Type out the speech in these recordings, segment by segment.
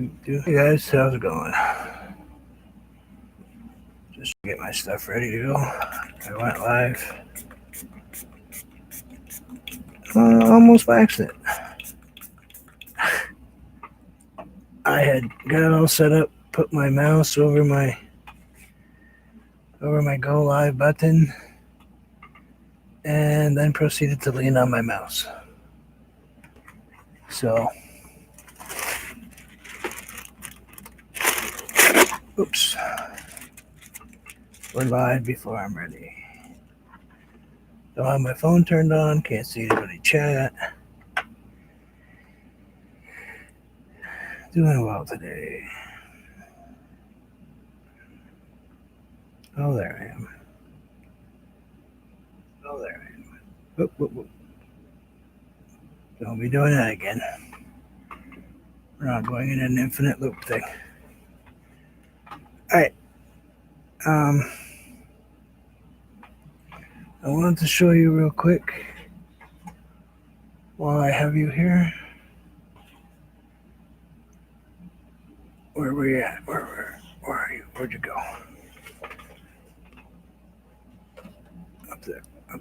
Hey guys, how's it going? Just to get my stuff ready to go. I went live. Almost by accident. I had got it all set up, put my mouse over my go live button, and then proceeded to lean on my mouse. So, oops. We're live before I'm ready. Don't have my phone turned on, can't see anybody chat. Doing well today. Oh, there I am. Whoop, whoop, whoop. Don't be doing that again. We're not going in an infinite loop thing. Alright. I wanted to show you real quick while I have you here. Where were you at? Where are you? Where'd you go? Up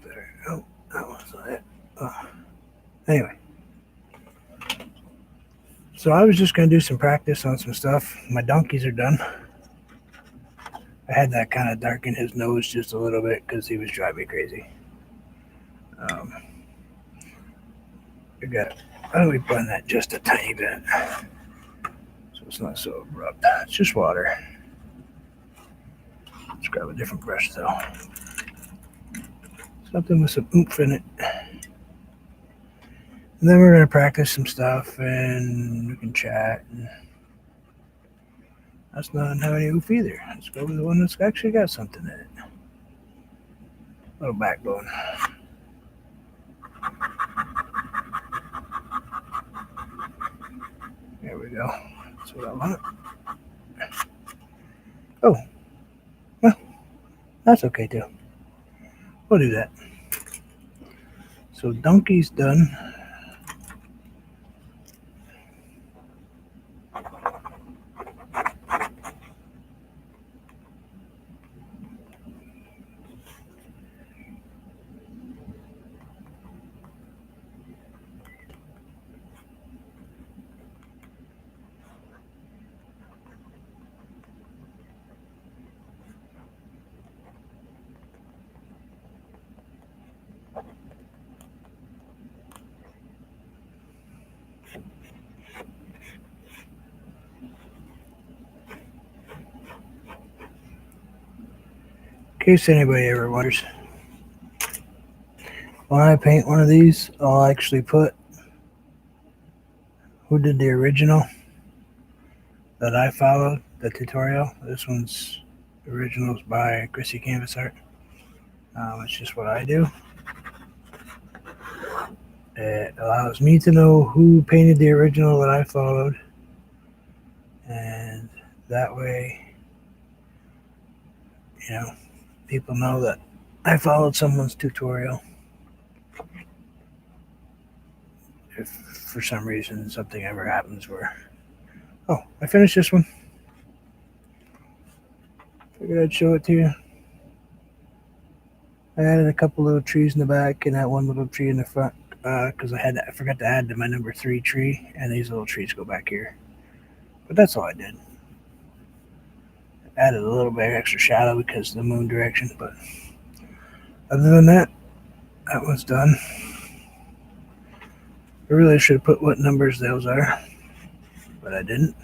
there. Oh, that wasn't it. Anyway. So I was just going to do some practice on some stuff. My donkeys are done. I had that kind of darken his nose just a little bit because he was driving me crazy. We blend that just a tiny bit so it's not so abrupt. It's just water. Let's grab a different brush though. Something with some oomph in it. And then we're going to practice some stuff and we can chat. And that's not have any oomph either. Let's go with the one that's actually got something in it. A little backbone. There we go. That's what I want. Oh. Well, that's okay too. We'll do that. So donkey's done. In case anybody ever wonders, when I paint one of these, I'll actually put who did the original that I followed, the tutorial. This one's originals by Chrissy Canvas Art. It's just what I do. It allows me to know who painted the original that I followed, and that way, people know that I followed someone's tutorial. If for some reason something ever happens where, I finished this one. Figured I'd show it to you. I added a couple little trees in the back and that one little tree in the front because I forgot to add to my number 3 tree, and these little trees go back here. But that's all I did. Added a little bit extra shadow because of the moon direction, but other than that was done. I really should have put what numbers those are, but I didn't.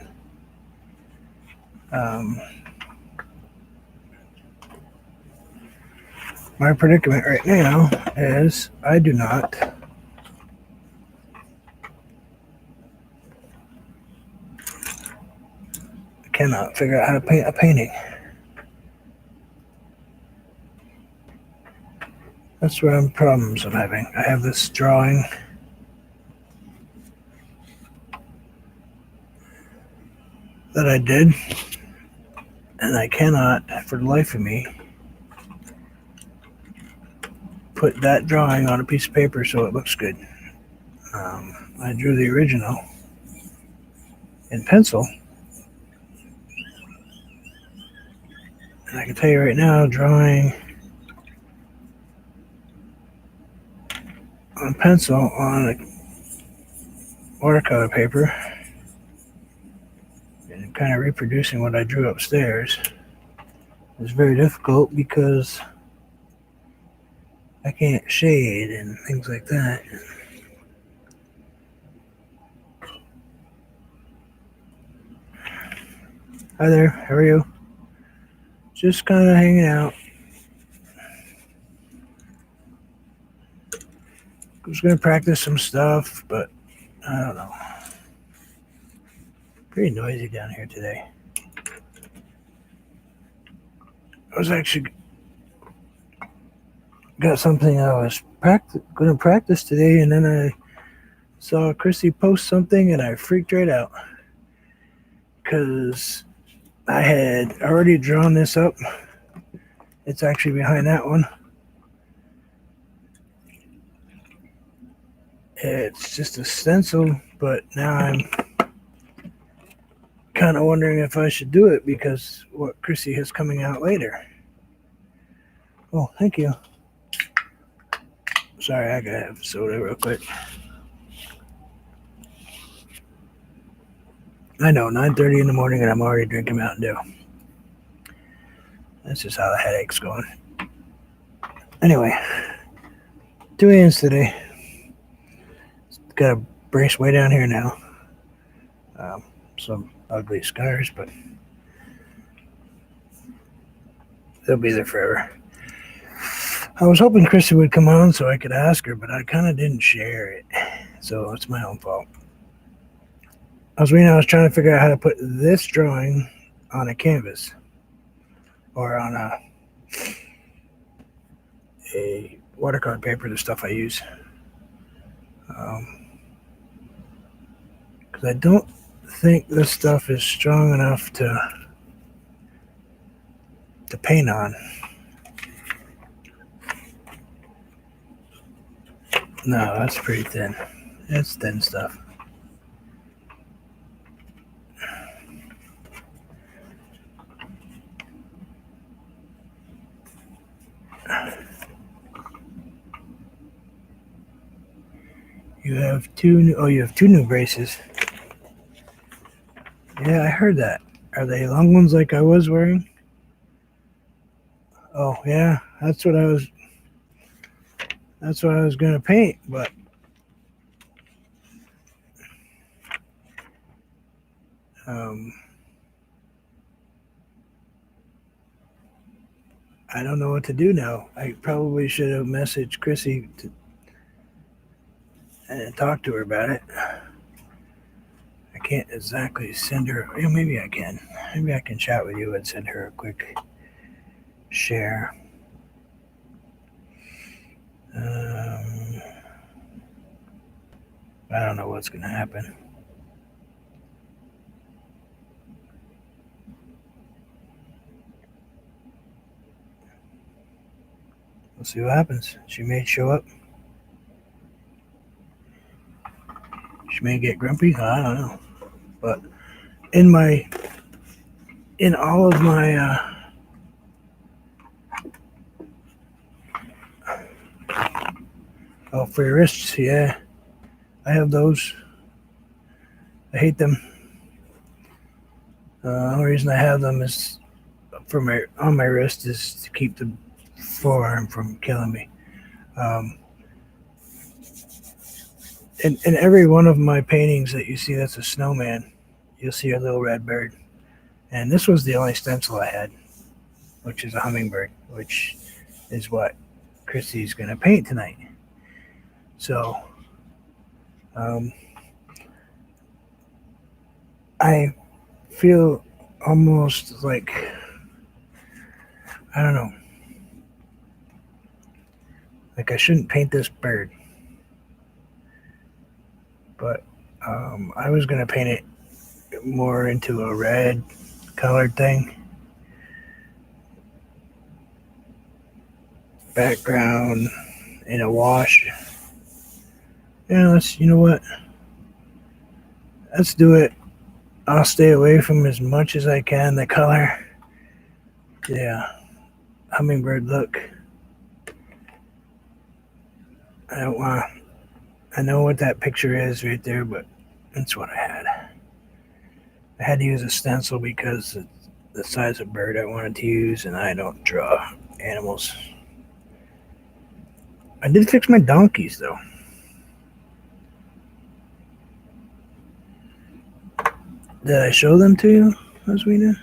My predicament right now is I cannot figure out how to paint a painting. That's where I'm problems I'm having. I have this drawing that I did, and I cannot, for the life of me, put that drawing on a piece of paper so it looks good. I drew the original in pencil, And I can tell you right now, drawing on pencil on a watercolor paper and kind of reproducing what I drew upstairs is very difficult because I can't shade and things like that. Hi there, how are you? Just kind of hanging out. I was going to practice some stuff, but I don't know. Pretty noisy down here today. I was actually got something I was going to practice today, and then I saw Chrissy post something, and I freaked right out because I had already drawn this up. It's actually behind that one. It's just a stencil, but now I'm kind of wondering if I should do it because what Chrissy has coming out later. Oh, thank you. Sorry, I gotta have soda real quick. I know, 9:30 in the morning and I'm already drinking Mountain Dew. That's just how the headache's going. Anyway, 2 a.m. today. Got a brace way down here now. Some ugly scars, but they'll be there forever. I was hoping Chrissy would come on so I could ask her, but I kind of didn't share it. So it's my own fault. I was trying to figure out how to put this drawing on a canvas or on a watercolor paper, the stuff I use. Because I don't think this stuff is strong enough to paint on. No, that's pretty thin. It's thin stuff. You have two new braces. Yeah, I heard that. Are they long ones like I was wearing? Oh yeah, that's what I was gonna paint, but I don't know what to do now. I probably should have messaged Chrissy and talked to her about it. I can't exactly send her. Maybe I can. Maybe I can chat with you and send her a quick share. I don't know what's going to happen. We'll see what happens. She may show up. She may get grumpy. I don't know. But in all of my for your wrists, yeah, I have those. I hate them. The only reason I have them is on my wrist is to keep the forearm from killing me. In every one of my paintings that you see that's a snowman, you'll see a little red bird. And this was the only stencil I had, which is a hummingbird, which is what Christy's going to paint tonight. So I feel almost like, I don't know, like I shouldn't paint this bird. But I was going to paint it more into a red colored thing. Background in a wash. Yeah, you know what? Let's do it. I'll stay away from as much as I can the color. Yeah, hummingbird look. I don't want. I know what that picture is right there, but that's what I had. I had to use a stencil because it's the size of bird I wanted to use, and I don't draw animals. I did fix my donkeys though. Did I show them to you, Oswina?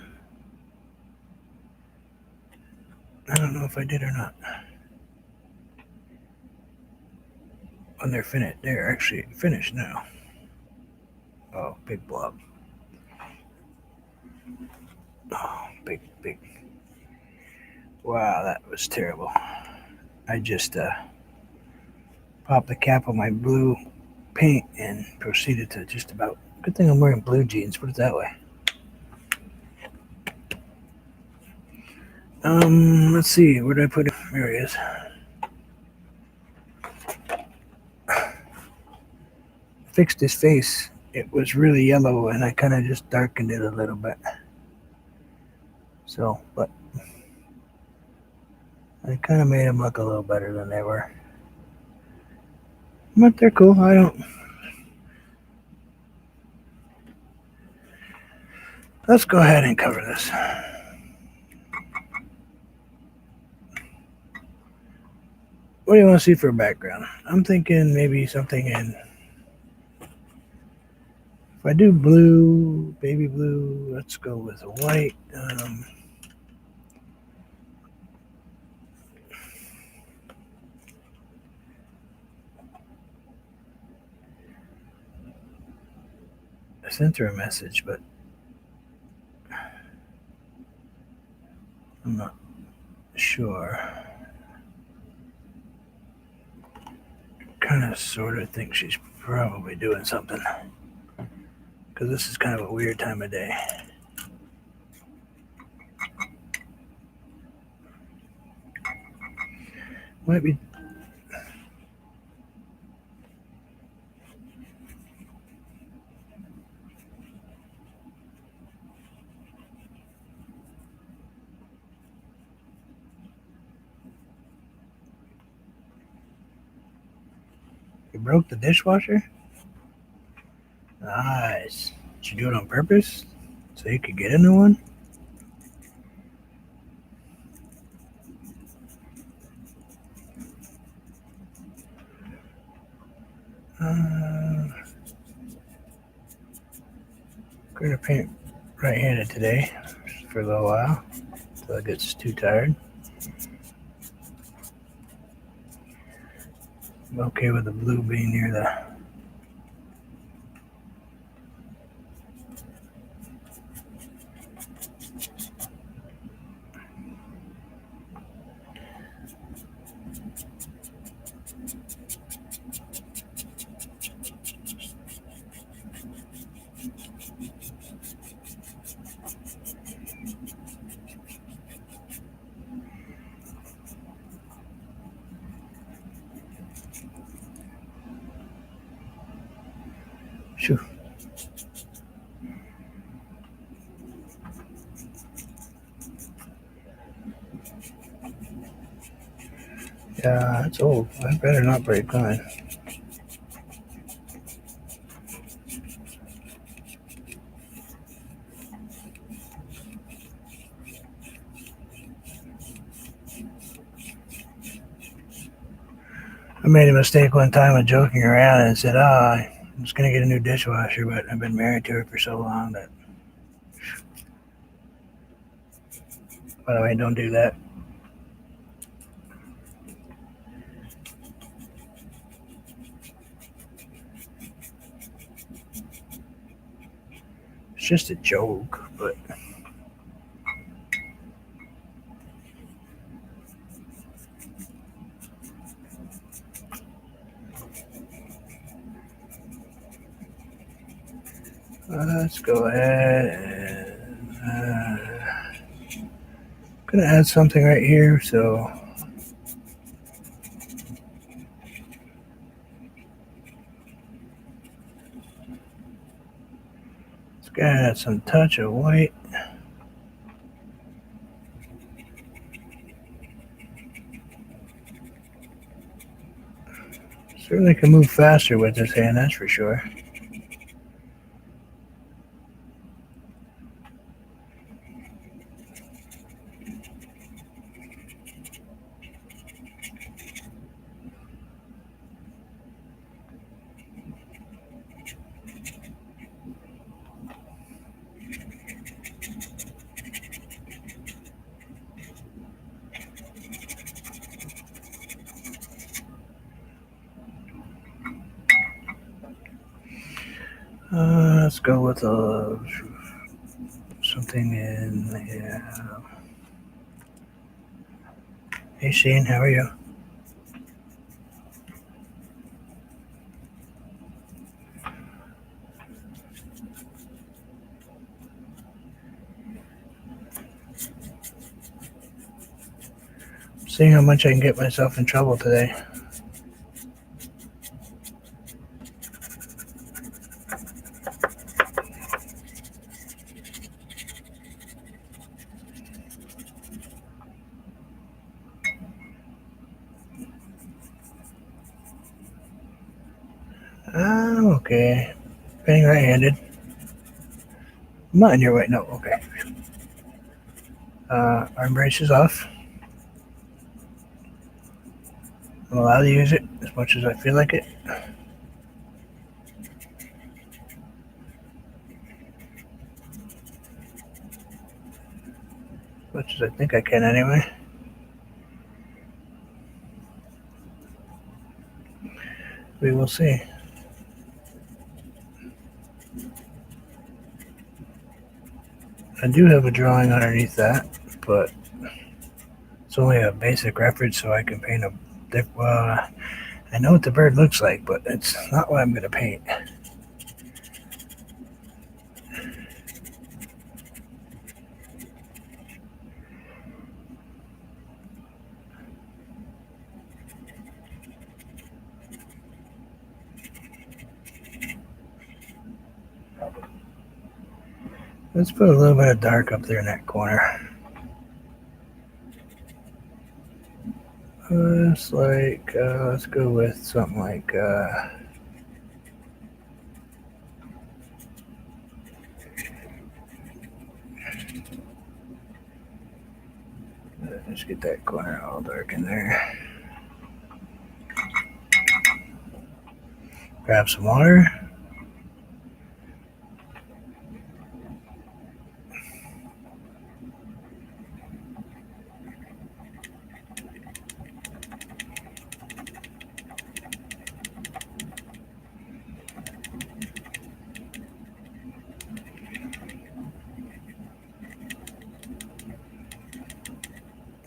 I don't know if I did or not. When they're finished, they're actually finished now. Oh, big blob. Oh, big. Wow, that was terrible. I just popped the cap on my blue paint and proceeded to just about. Good thing I'm wearing blue jeans. Put it that way. Let's see. Where did I put it? There he is. Fixed his face. It was really yellow, and I kind of just darkened it a little bit. So, but I kind of made them look a little better than they were. But they're cool. I don't. Let's go ahead and cover this. What do you want to see for a background? I'm thinking maybe something in. If I do blue, baby blue, let's go with a white. I sent her a message, but I'm not sure. Kind of sort of think she's probably doing something. Because this is kind of a weird time of day. Might be. You broke the dishwasher? Nice. Did you do it on purpose? So you could get a new one? Going to paint right-handed today for a little while until it gets too tired. I'm okay with the blue being near the. Shoo. Yeah, it's old. I better not break mine. I made a mistake one time of joking around and said, I'm just going to get a new dishwasher, but I've been married to her for so long that. By the way, don't do that. It's just a joke, but. Let's go ahead and. Gonna add something right here, so. Let's add some touch of white. Certainly can move faster with this hand, that's for sure. Let's go with something in. Yeah. Hey Shane, how are you? Seeing how much I can get myself in trouble today. Okay. Painting right-handed. I'm not in your way. No, okay. Arm braces off. I'm allowed to use it as much as I feel like it. As much as I think I can anyway. We will see. I do have a drawing underneath that, but it's only a basic reference so I can paint well, I know what the bird looks like, but it's not what I'm going to paint. Let's put a little bit of dark up there in that corner. Let's go with something like, let's get that corner all dark in there. Grab some water.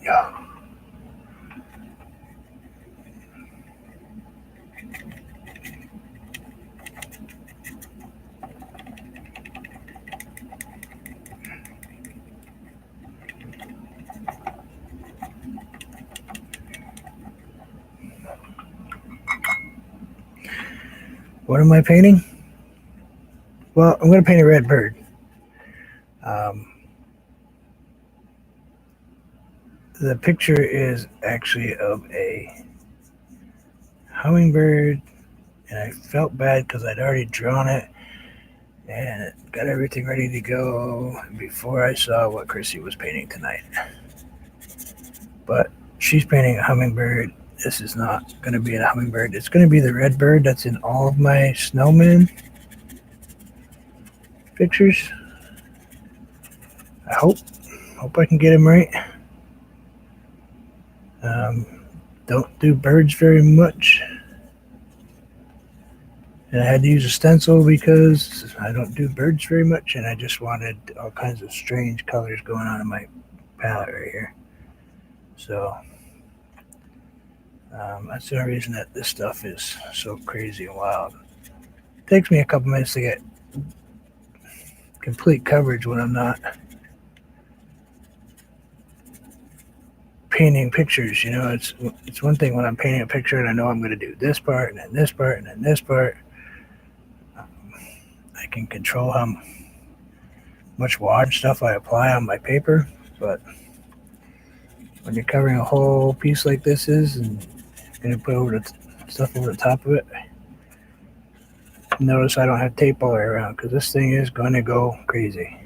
Yeah. What am I painting? Well, I'm going to paint a red bird. The picture is actually of a hummingbird, and I felt bad because I'd already drawn it and got everything ready to go before I saw what Chrissy was painting tonight. But she's painting a hummingbird. This is not going to be a hummingbird. It's going to be the red bird that's in all of my snowmen pictures. I hope I can get him right. Don't do birds very much. And I had to use a stencil because I don't do birds very much, and I just wanted all kinds of strange colors going on in my palette right here. So that's the only reason that this stuff is so crazy and wild. It takes me a couple minutes to get complete coverage when I'm not painting pictures. You know, it's one thing when I'm painting a picture and I know I'm going to do this part and then this part and then this part. I can control how much water stuff I apply on my paper, but when you're covering a whole piece like this is, and you're going to put over stuff over the top of it. Notice I don't have tape all the way around because this thing is going to go crazy.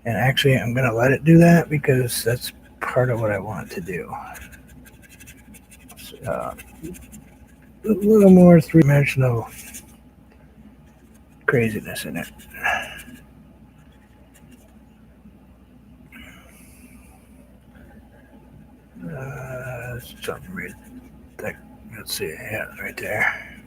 And actually, I'm going to let it do that because that's part of what I want to do. A little more three-dimensional craziness in it. Something right there. Let's see. Yeah, right there.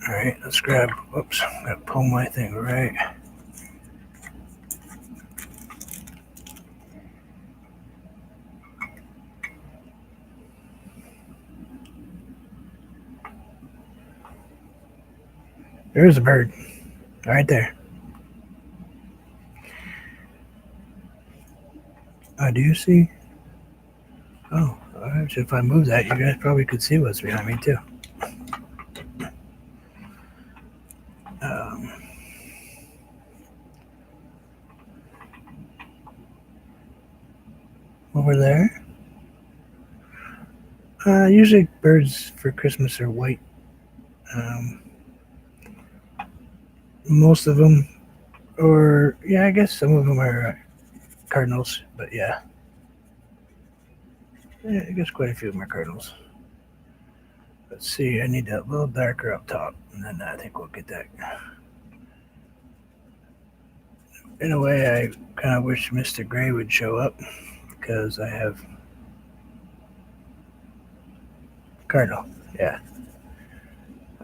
All right, let's grab. Whoops, I'm gonna pull my thing right. There's a bird, right there. Do you see? Oh, if I move that, you guys probably could see what's behind me too. Um, Over there. Usually birds for Christmas are white. Um, Most of them, or yeah, I guess some of them are cardinals, but yeah, I guess quite a few of them are cardinals. Let's see, I need that a little darker up top, and then I think we'll get that. In a way, I kind of wish Mr. Gray would show up because I have cardinal. Yeah.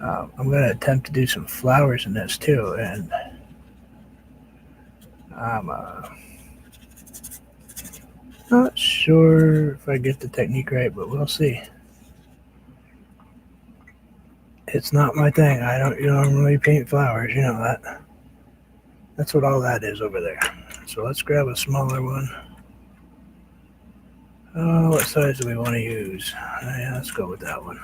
I'm going to attempt to do some flowers in this too, and I'm not sure if I get the technique right, but we'll see. It's not my thing. I don't normally paint flowers, you know that. That's what all that is over there. So let's grab a smaller one. Oh, what size do we want to use? Yeah, let's go with that one.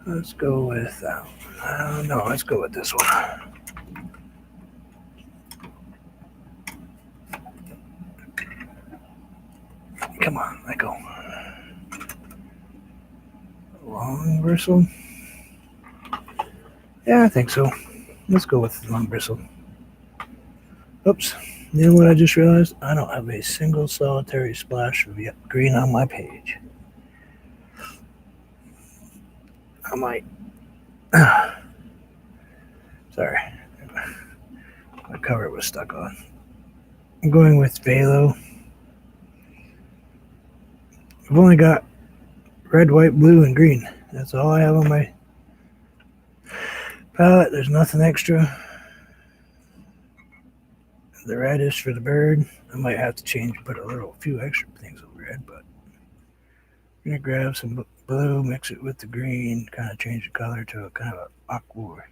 Let's go with that one. No, let's go with this one. Come on, let go. Long bristle? Yeah, I think so. Let's go with long bristle. Oops. You know what I just realized? I don't have a single solitary splash of green on my page. I might. Sorry. My cover was stuck on. I'm going with Velo. I've only got red, white, blue, and green. That's all I have on my palette. There's nothing extra. The red is for the bird. I might have to change, put a few extra things of red, but I'm gonna grab some blue, mix it with the green, kind of change the color to a kind of an aqua.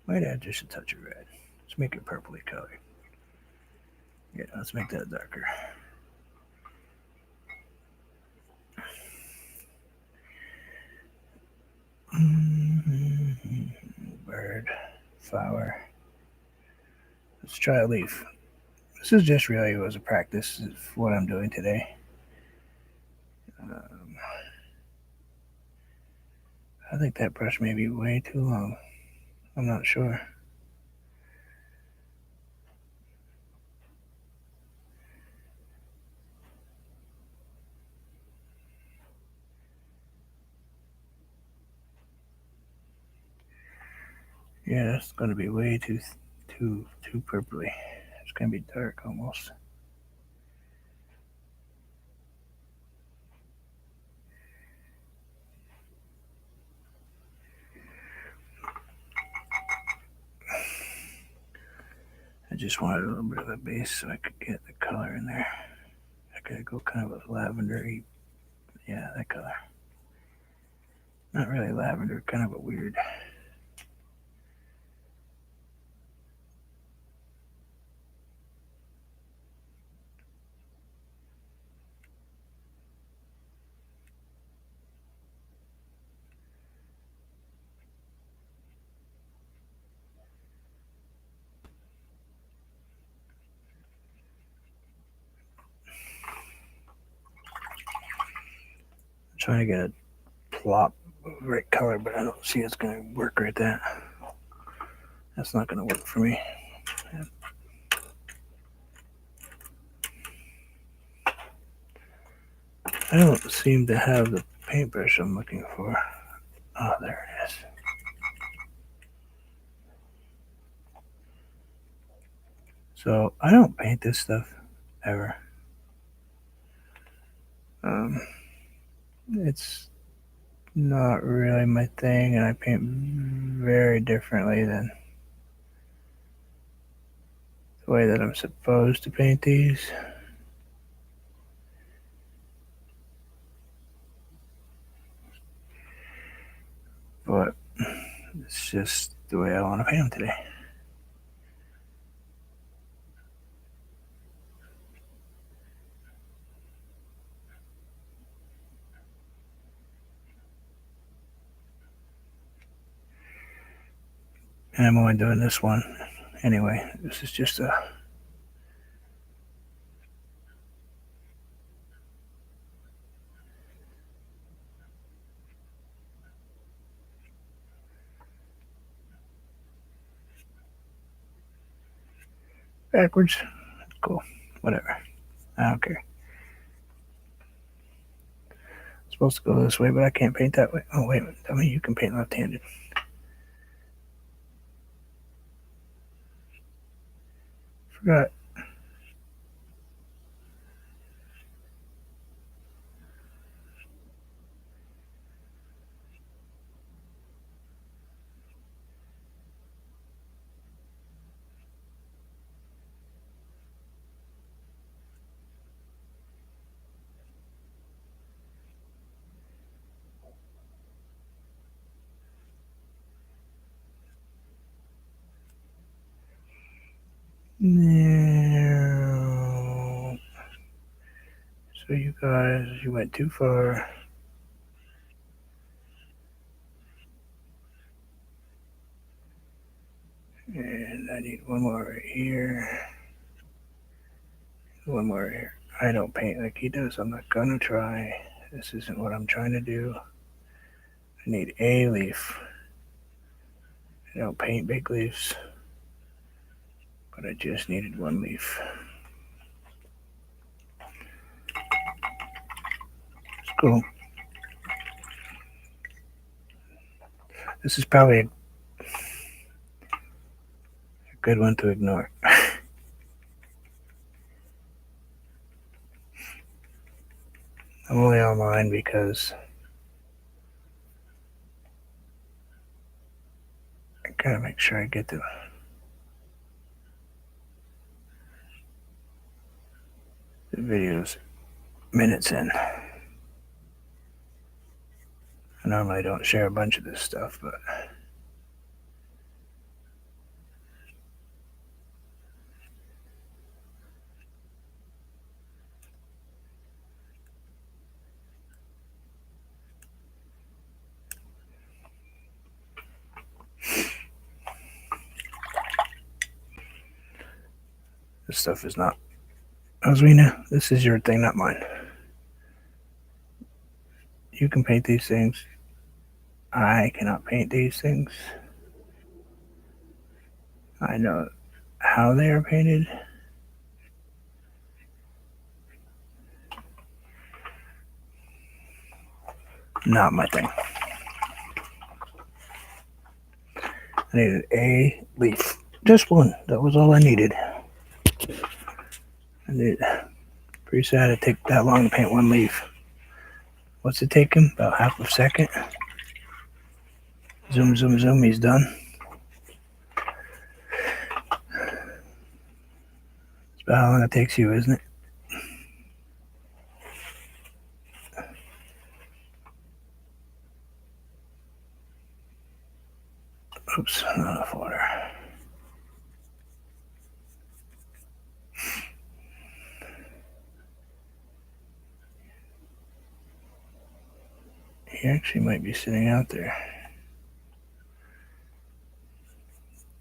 Might add just a touch of red. Let's make it purpley color. Yeah, let's make that darker. Bird, flower. Let's try a leaf. This is just really as a practice of what I'm doing today. I think that brush may be way too long. I'm not sure. Yeah, that's going to be way too purpley. It's going to be dark almost. I just wanted a little bit of a base so I could get the color in there. I could go kind of a lavender-y. Yeah, that color. Not really lavender, kind of a weird. trying to get a plop of right color, but I don't see it's going to work right there. That's not going to work for me. I don't seem to have the paintbrush I'm looking for. Oh, there it is. So I don't paint this stuff ever. It's not really my thing, and I paint very differently than the way that I'm supposed to paint these. But it's just the way I want to paint them today. And I'm only doing this one. Anyway, this is just a backwards. Cool. Whatever. I don't care. It's supposed to go this way, but I can't paint that way. Oh, wait a minute. I mean, you can paint left-handed. Forgot. No. So you guys, you went too far. And I need one more right here. One more right here. I don't paint like he does. I'm not gonna try. This isn't what I'm trying to do. I need a leaf. I don't paint big leaves, but I just needed one leaf. It's cool. This is probably a good one to ignore. I'm only online because I gotta make sure I get the videos minutes in. I normally don't share a bunch of this stuff, but this stuff is not. Oswina, this is your thing, not mine. You can paint these things. I cannot paint these things. I know how they are painted. Not my thing. I needed a leaf. Just one. That was all I needed. Pretty sad it take that long to paint one leaf. What's it take him? About half a second. Zoom, zoom, zoom. He's done. It's about how long it takes you, isn't it? Oops, not enough water. He actually might be sitting out there.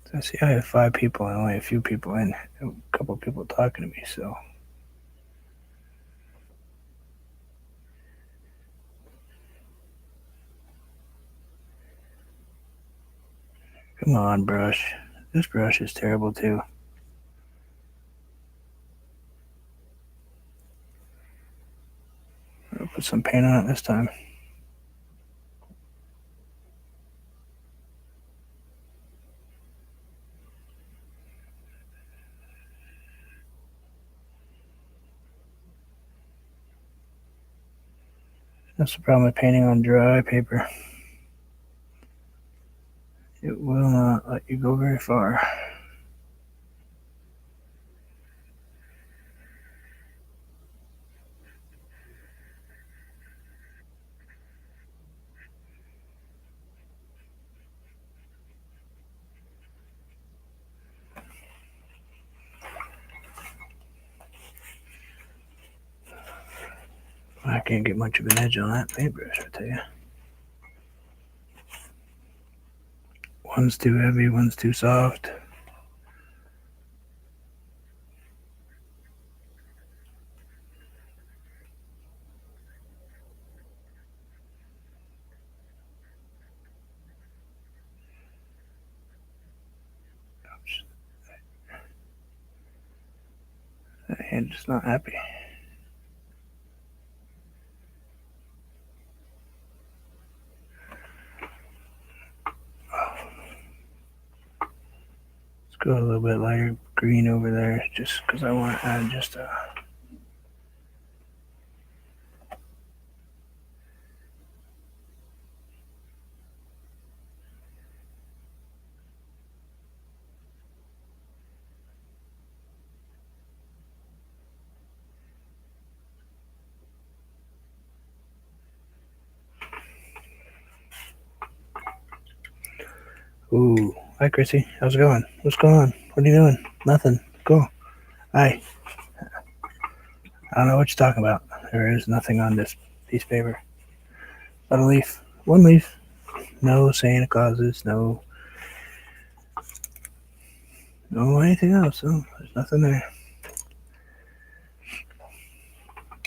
So I see I have 5 people and only a few people in. A couple of people talking to me, so. Come on, brush. This brush is terrible too. I'll put some paint on it this time. That's the problem with painting on dry paper. It will not let you go very far. I can't get much of an edge on that paintbrush, I tell you. One's too heavy, one's too soft. That hand's just not happy. Let's go a little bit lighter green over there just because I want to add just a... Ooh. Hi, Chrissy. How's it going? What's going on? What are you doing? Nothing. Cool. Hi. I don't know what you're talking about. There is nothing on this piece of paper. But a leaf. One leaf. No Santa Clauses. No anything else. So there's nothing there.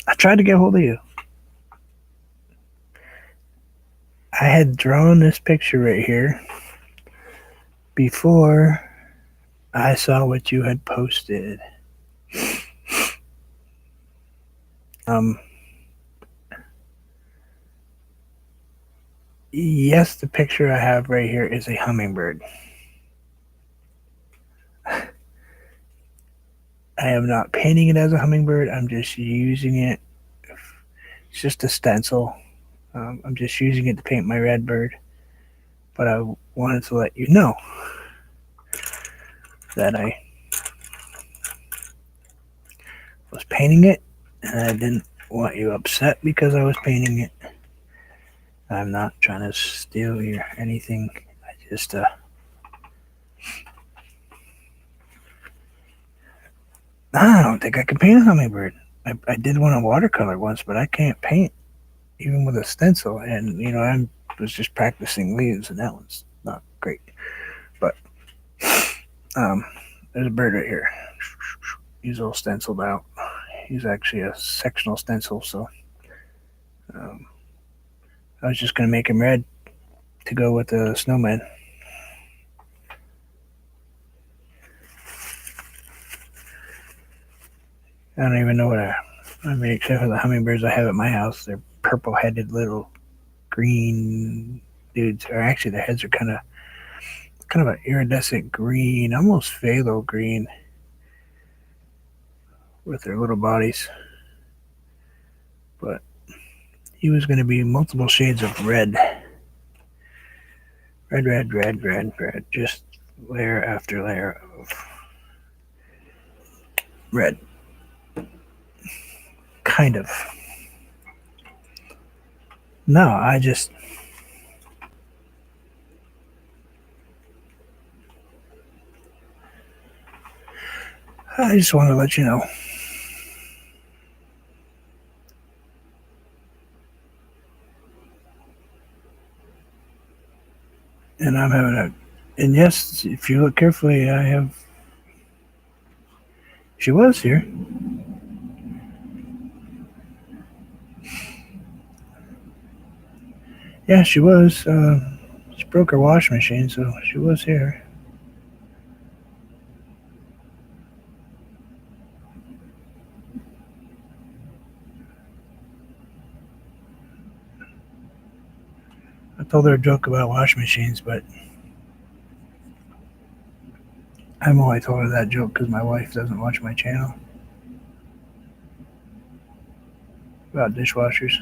I tried to get hold of you. I had drawn this picture right here before I saw what you had posted. Yes, the picture I have right here is a hummingbird. I am not painting it as a hummingbird. I'm just using it. It's just a stencil. I'm just using it to paint my red bird. But I wanted to let you know that I was painting it, and I didn't want you upset because I was painting it. I'm not trying to steal your anything. I just I don't think I can paint a hummingbird. I did one in watercolor once, but I can't paint even with a stencil. And I was just practicing leaves, and that one's not great. But there's a bird right here. He's all stenciled out. He's actually a sectional stencil, so I was just gonna make him red to go with the snowman. I don't even know what I mean, except for the hummingbirds I have at my house. They're purple-headed little green dudes. Or actually, their heads are kind of an iridescent green, almost phthalo green, with their little bodies. But he was going to be multiple shades of red. Red. Just layer after layer of red. Kind of. No, I just want to let you know. And I'm having and yes, if you look carefully, she was here. Yeah, she was. She broke her washing machine, so she was here. I told her a joke about washing machines, but I've only told her that joke because my wife doesn't watch my channel about dishwashers.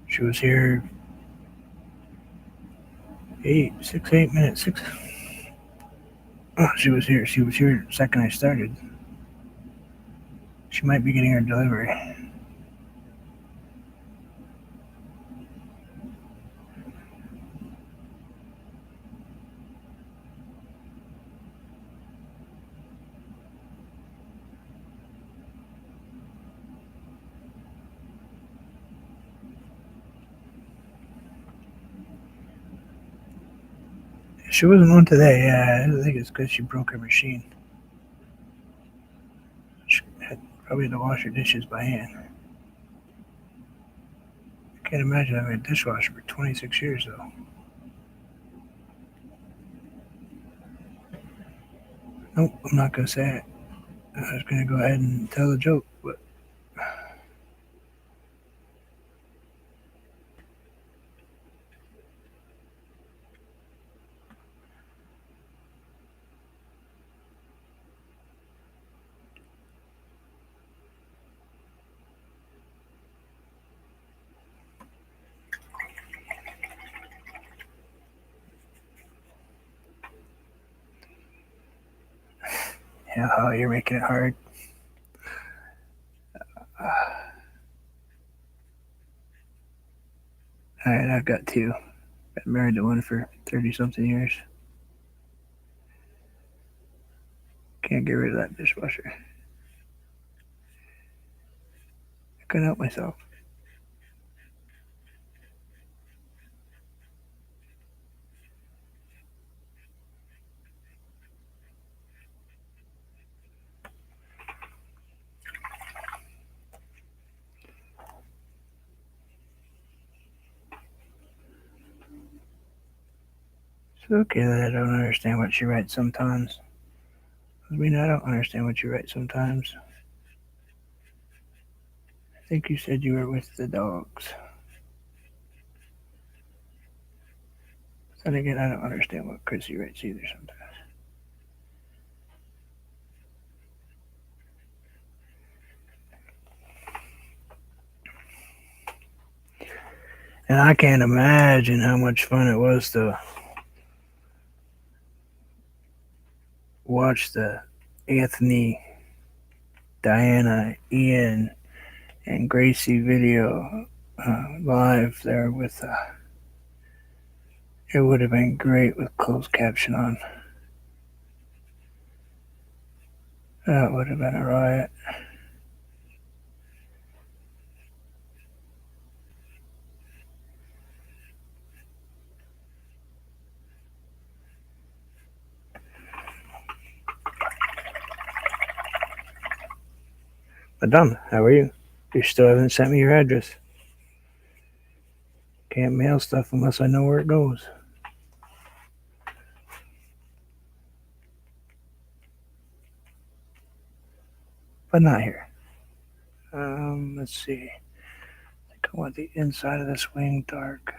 She was here 8 minutes. Oh, she was here. She was here the second I started. She might be getting her delivery. She wasn't on today. Yeah, I think it's because she broke her machine. She had probably had to wash her dishes by hand. I can't imagine having a dishwasher for 26 years, though. Nope, I'm not going to say it. I was going to go ahead and tell the joke, but yeah, oh, you're making it hard. All right, I've got two. Got married to one for 30-something years. Can't get rid of that dishwasher. I couldn't help myself. It's okay that I don't understand what she writes sometimes. I mean, I don't understand what you write sometimes. I think you said you were with the dogs. Then again, I don't understand what Chrissy writes either sometimes. And I can't imagine how much fun it was to watch the Anthony, Diana, Ian, and Gracie video live there with. It would have been great with closed caption on. That would have been a riot. Madonna, how are you? You still haven't sent me your address. Can't mail stuff unless I know where it goes. But not here. Let's see. I think I want the inside of this wing dark.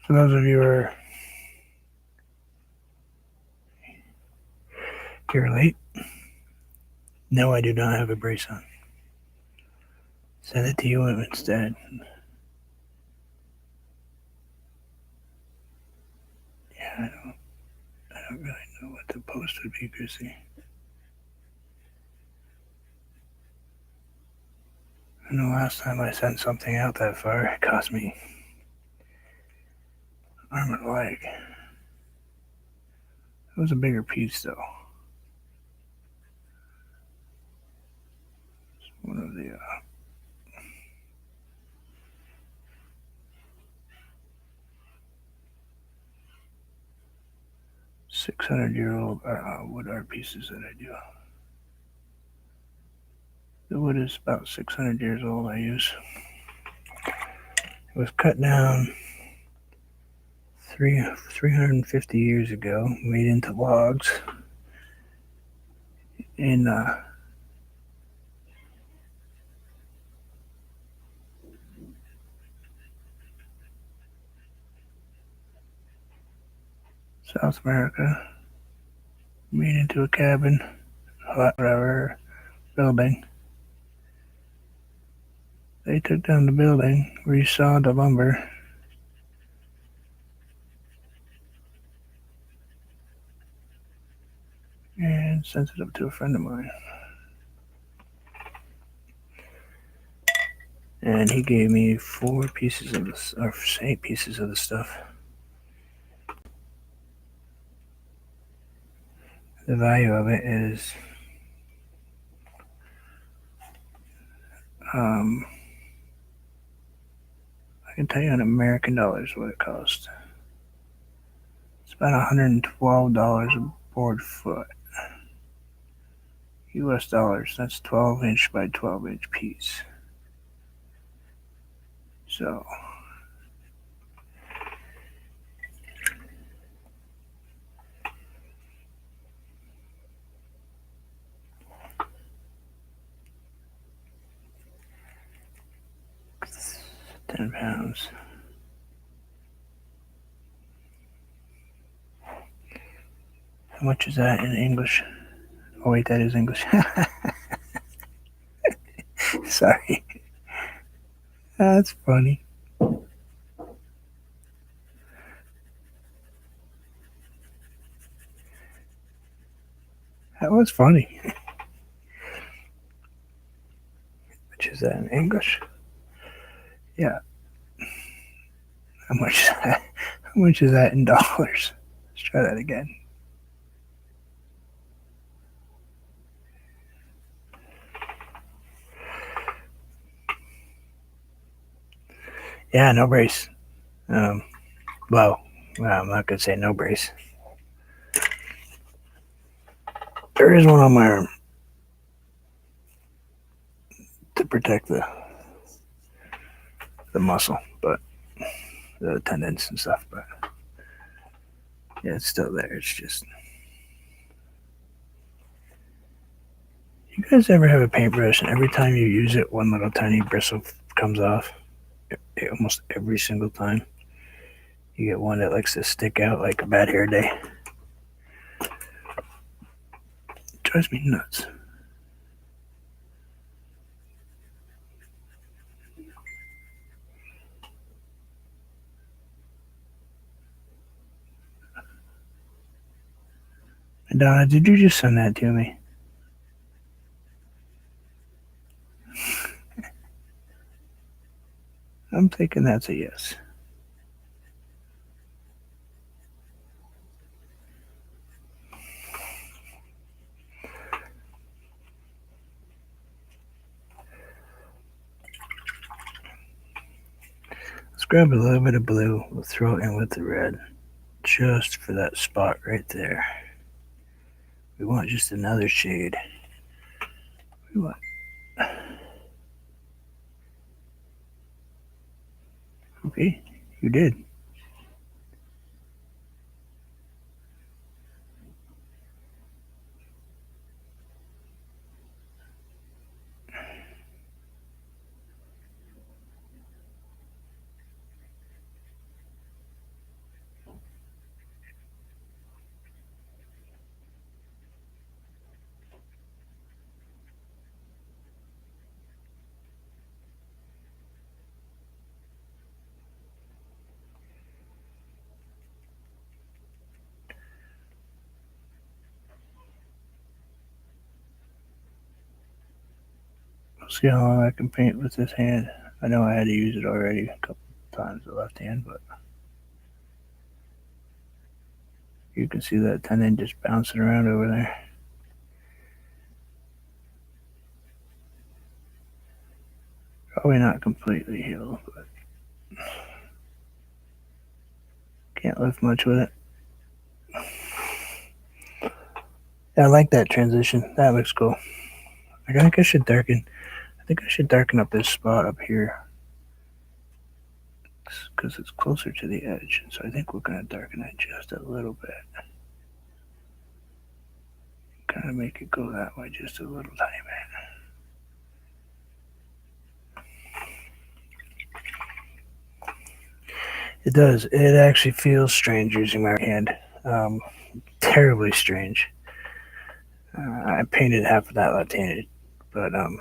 For those of you who are here late, no, I do not have a brace on. Send it to you instead. Yeah, I don't really know what the post would be, Chrissy. I know last time I sent something out that far, it cost me arm and leg. was a bigger piece though. One of the 600-year-old wood art pieces that I do. The wood is about 600 years old. I use. It was cut down 350 years ago, made into logs in South America, made into a cabin, hut, whatever, building. They took down the building, resawed the lumber, and sent it up to a friend of mine. And he gave me 4 pieces of this, or 8 pieces of the stuff. The value of it is I can tell you in American dollars what it cost. It's about $112 a board foot. US dollars, that's 12-inch by 12-inch piece. So, £10. How much is that in English? Oh wait, that is English. Sorry. That's funny. That was funny. Which is that in English? Yeah. How much is that? How much is that in dollars? Let's try that again. Yeah, no brace. Well, I'm not gonna say no brace. There is one on my arm to protect the muscle, but the tendons and stuff. But yeah, it's still there. It's just. You guys ever have a paintbrush and every time you use it, one little tiny bristle comes off? Almost every single time. You get one that likes to stick out like a bad hair day. It drives me nuts. Donna, did you just send that to me? I'm thinking that's a yes. Let's grab a little bit of blue. We'll throw it in with the red. Just for that spot right there. We want just another shade. We want. Okay, you did. See how long I can paint with this hand. I know I had to use it already a couple times, the left hand, but You can see that tendon just bouncing around over there. Probably not completely healed, but can't lift much with it. Yeah, I like that transition. That looks cool. I think I should darken. I think I should darken up this spot up here because it's closer to the edge. So I think we're gonna darken it just a little bit. Kind of make it go that way just a little tiny bit. It does. It actually feels strange using my right hand. Terribly strange. I painted half of that left-handed, but I'm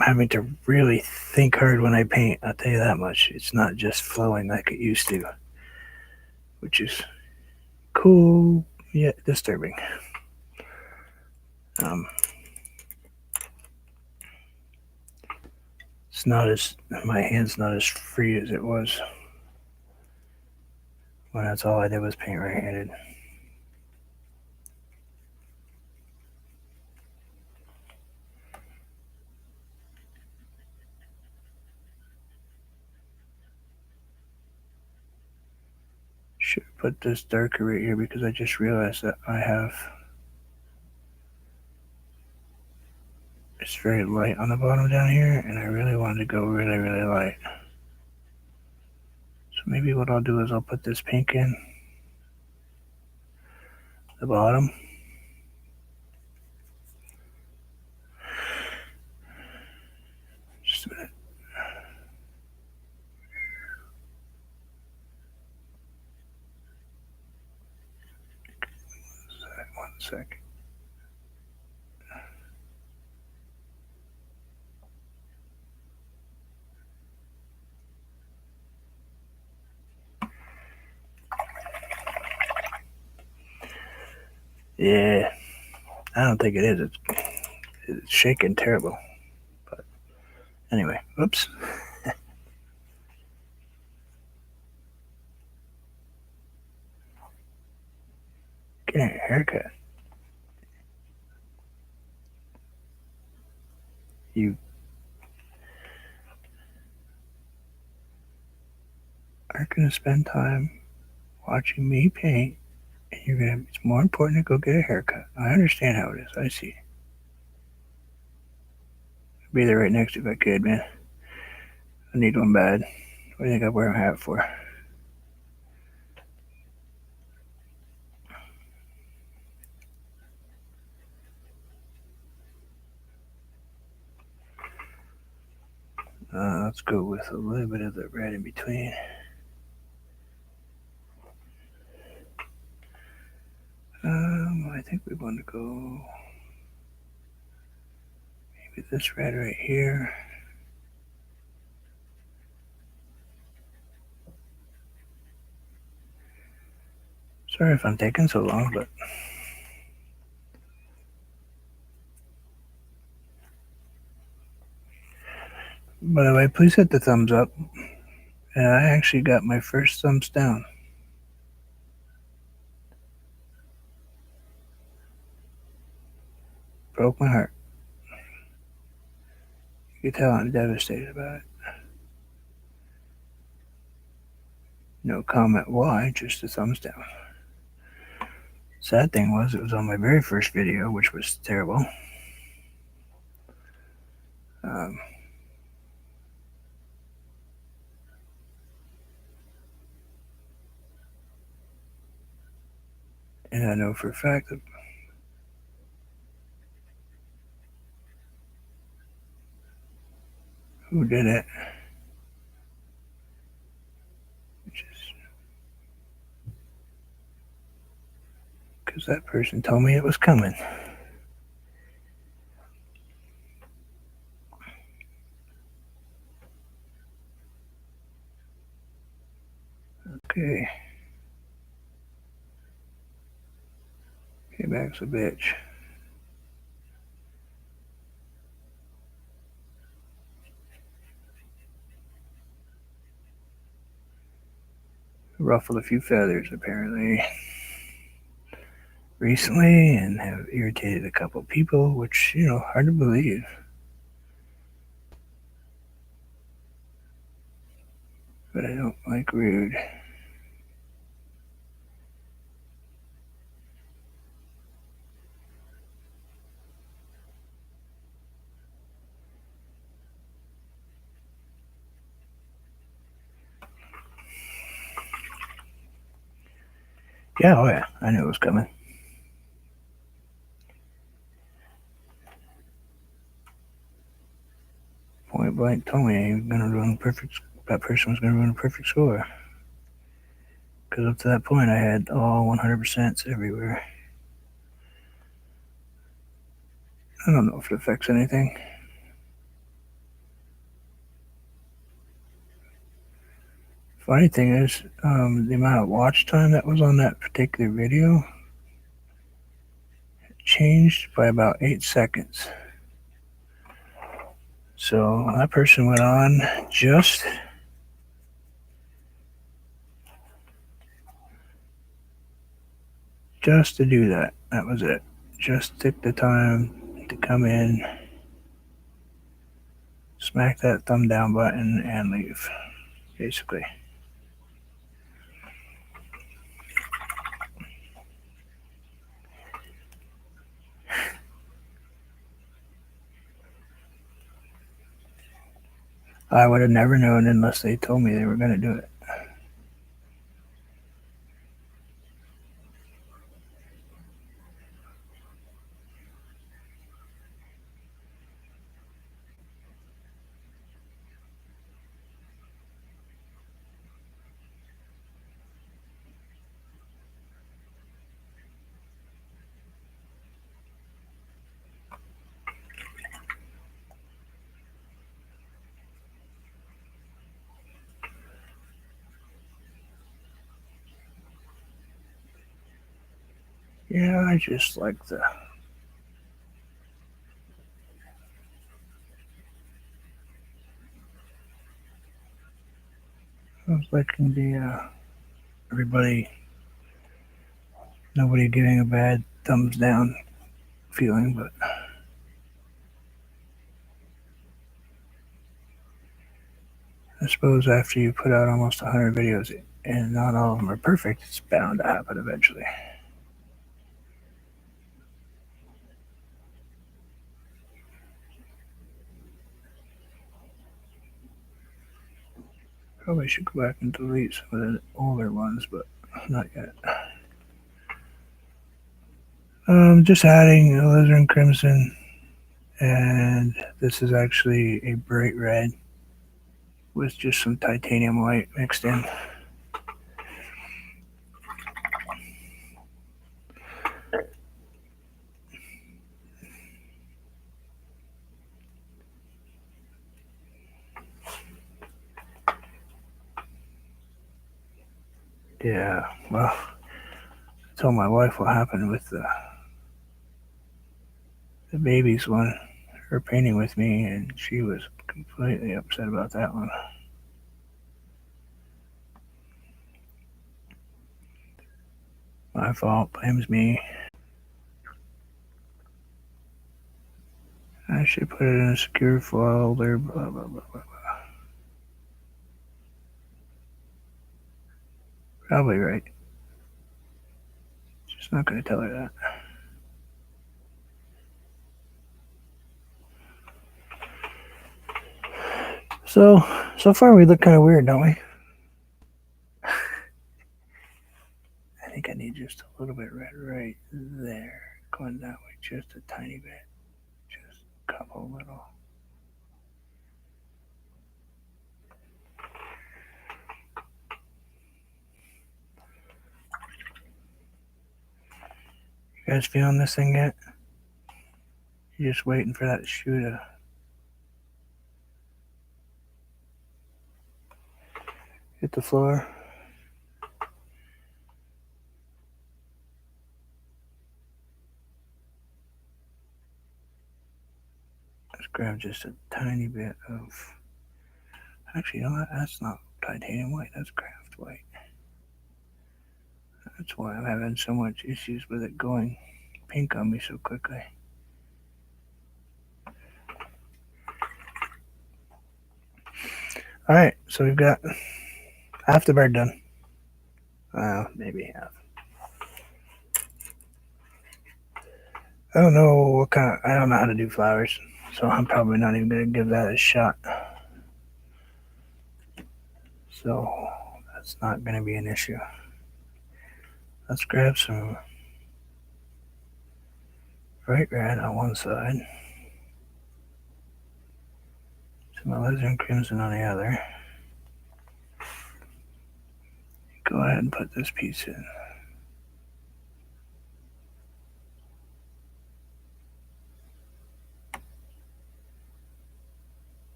having to really think hard when I paint. I'll tell you that much. It's not just flowing like it used to, which is cool yet disturbing. It's not as my hand's not as free as it was when that's all I did was paint right-handed. Should put this darker right here because I just realized that I have it's very light on the bottom down here, and I really wanted to go really, really light. So maybe what I'll do is I'll put this pink in the bottom. Just a minute. One sec. Yeah, I don't think it is. It's shaking terrible. But anyway, oops. Getting a haircut. You aren't going to spend time watching me paint, and it's more important to go get a haircut. I understand how it is. I see. I'd be there right next to you if I could, man. I need one bad. What do you think I wear a hat for? Let's go with a little bit of the red in between. I think we want to go maybe this red right here. Sorry if I'm taking so long, but by the way, please hit the thumbs up. And I actually got my first thumbs down. Broke my heart. You can tell I'm devastated about it. No comment why, just a thumbs down. Sad thing was, it was on my very first video, which was terrible. And I know for a fact that who did it, which is because that person told me it was coming. Okay. Payback's a bitch. ruffled a few feathers apparently recently and have irritated a couple people, which, hard to believe. But I don't like rude. Yeah, oh yeah, I knew it was coming. Point blank told me he was gonna run perfect. That person was gonna run a perfect score. Because up to that point, I had all 100% everywhere. I don't know if it affects anything. Funny thing is, the amount of watch time that was on that particular video changed by about 8 seconds. So that person went on just to do that. That was it. Just took the time to come in, smack that thumb down button, and leave, basically. I would have never known unless they told me they were going to do it. Yeah, I just like I was liking everybody, nobody giving a bad thumbs down feeling, but I suppose after you put out almost 100 videos and not all of them are perfect, it's bound to happen eventually. Probably should go back and delete some of the older ones, but not yet. Just adding alizarin crimson, and this is actually a bright red with just some titanium white mixed in. Yeah, well, I told my wife what happened with the babies one, her painting with me, and she was completely upset about that one. My fault, blames me. I should put it in a secure folder, blah, blah, blah, blah. Probably right. Just not going to tell her that. So far we look kind of weird, don't we? I think I need just a little bit red right there. Going that way just a tiny bit. Just a couple little. You guys feeling this thing yet? You're just waiting for that shoe to hit the floor. Let's grab just a tiny bit of. Actually, you know what? That's not titanium white. That's craft white. That's why I'm having so much issues with it going pink on me so quickly. All right, so we've got half the bird done. Maybe half. I don't know what kind of, I don't know how to do flowers, so I'm probably not even going to give that a shot. So that's not going to be an issue. Let's grab some bright red on one side, some alizarin crimson on the other. Go ahead and put this piece in.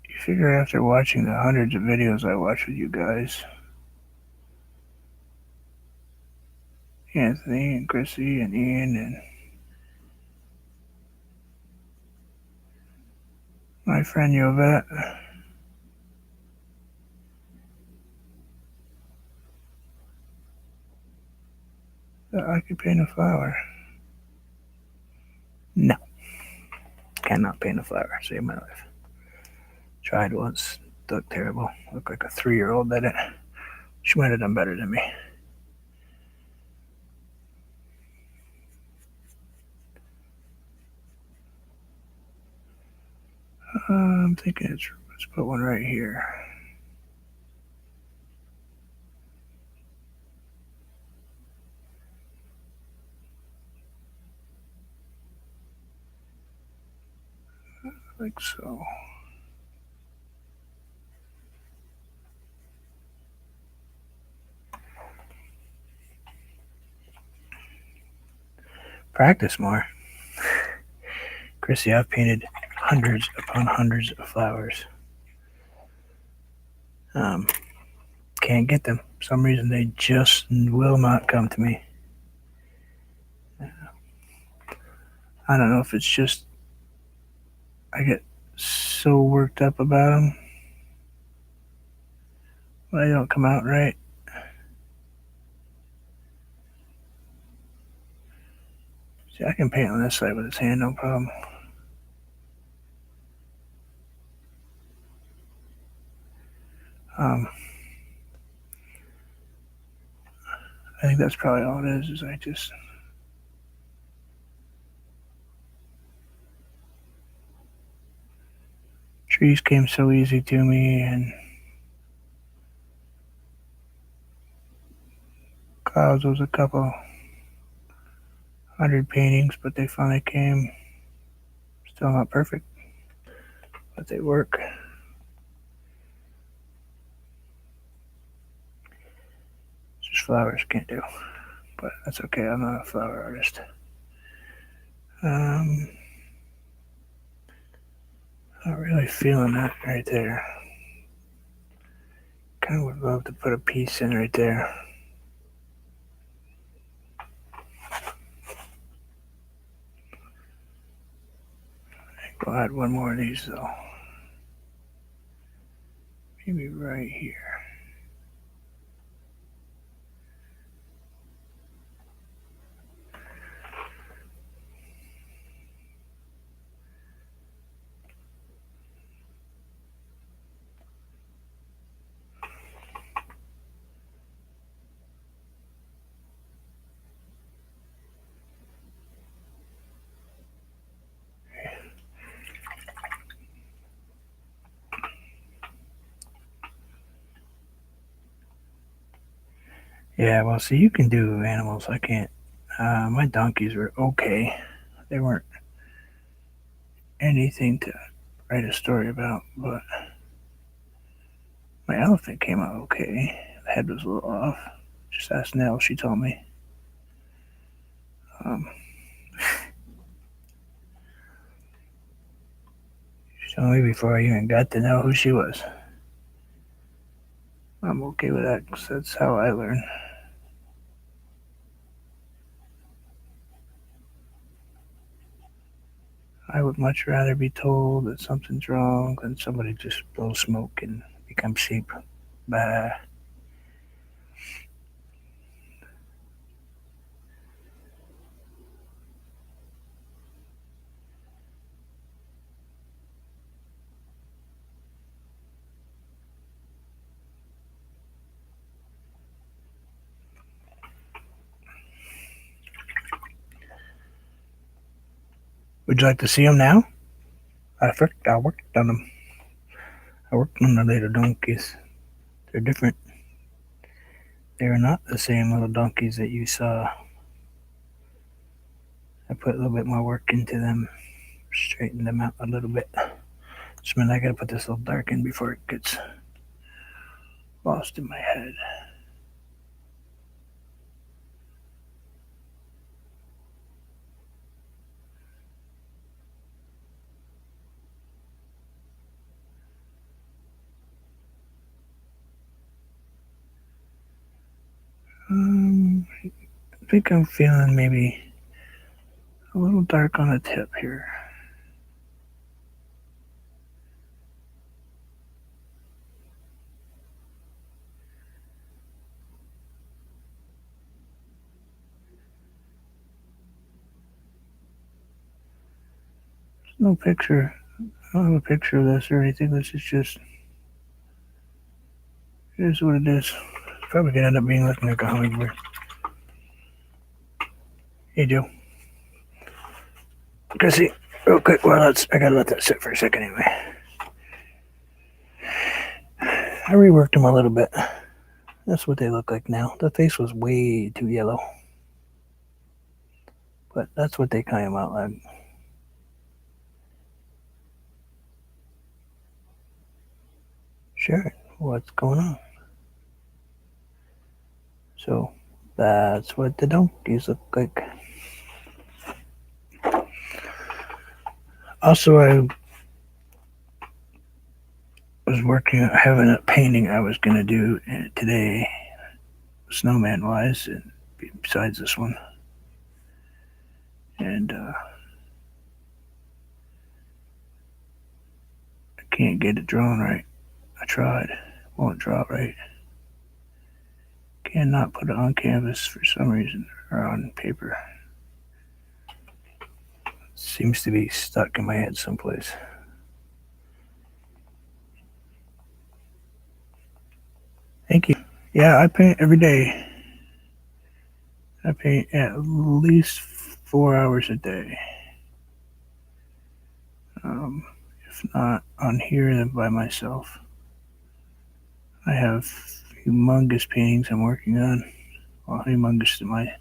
You figure after watching the hundreds of videos I watch with you guys, Anthony and Chrissy and Ian and my friend Yovette, that I could paint a flower. No, cannot paint a flower. Save my life. Tried once, looked terrible. Looked like a 3-year-old did it. She might have done better than me. I'm thinking let's put one right here. Like so. Practice more. Chrissy, I've painted hundreds upon hundreds of flowers. Can't get them. For some reason they just will not come to me. I don't know if it's just I get so worked up about them. They don't come out right. See, I can paint on this side with his hand, no problem. I think that's probably all it is I just trees came so easy to me and clouds was a couple hundred paintings, but they finally came. Still not perfect, but they work. Just flowers can't do, but that's okay. I'm not a flower artist. Not really feeling that right there. Kind of would love to put a piece in right there. I'll add one more of these though. Maybe right here. Yeah, well, see, you can do animals. I can't. My donkeys were okay. They weren't anything to write a story about, but my elephant came out okay. The head was a little off. Just ask Nell, she told me. She told me before I even got to know who she was. I'm okay with that because that's how I learn. I would much rather be told that something's wrong than somebody just blow smoke and I'm sheep. Bah. Would you like to see them now? I worked on them. I worked on the little donkeys. They're different. They're not the same little donkeys that you saw. I put a little bit more work into them, straighten them out a little bit. Just a minute, I gotta put this a little dark in before it gets lost in my head. I think I'm feeling maybe a little dark on the tip here. There's no picture. I don't have a picture of this or anything. This is just, it is what it is. It's probably gonna end up being looking like a hummingbird. Hey, Joe. Chrissy, real quick, I gotta let that sit for a second anyway. I reworked them a little bit. That's what they look like now. The face was way too yellow. But that's what they came out like. Sure, what's going on? So, that's what the donkeys look like. Also, I was having a painting I was going to do today, snowman wise, besides this one. And I can't get it drawn right. I tried. Won't draw right. Cannot put it on canvas for some reason, or on paper. Seems to be stuck in my head someplace. Thank you. Yeah, I paint every day. I paint at least 4 hours a day. If not on here, then by myself. I have humongous paintings I'm working on. Well, humongous to my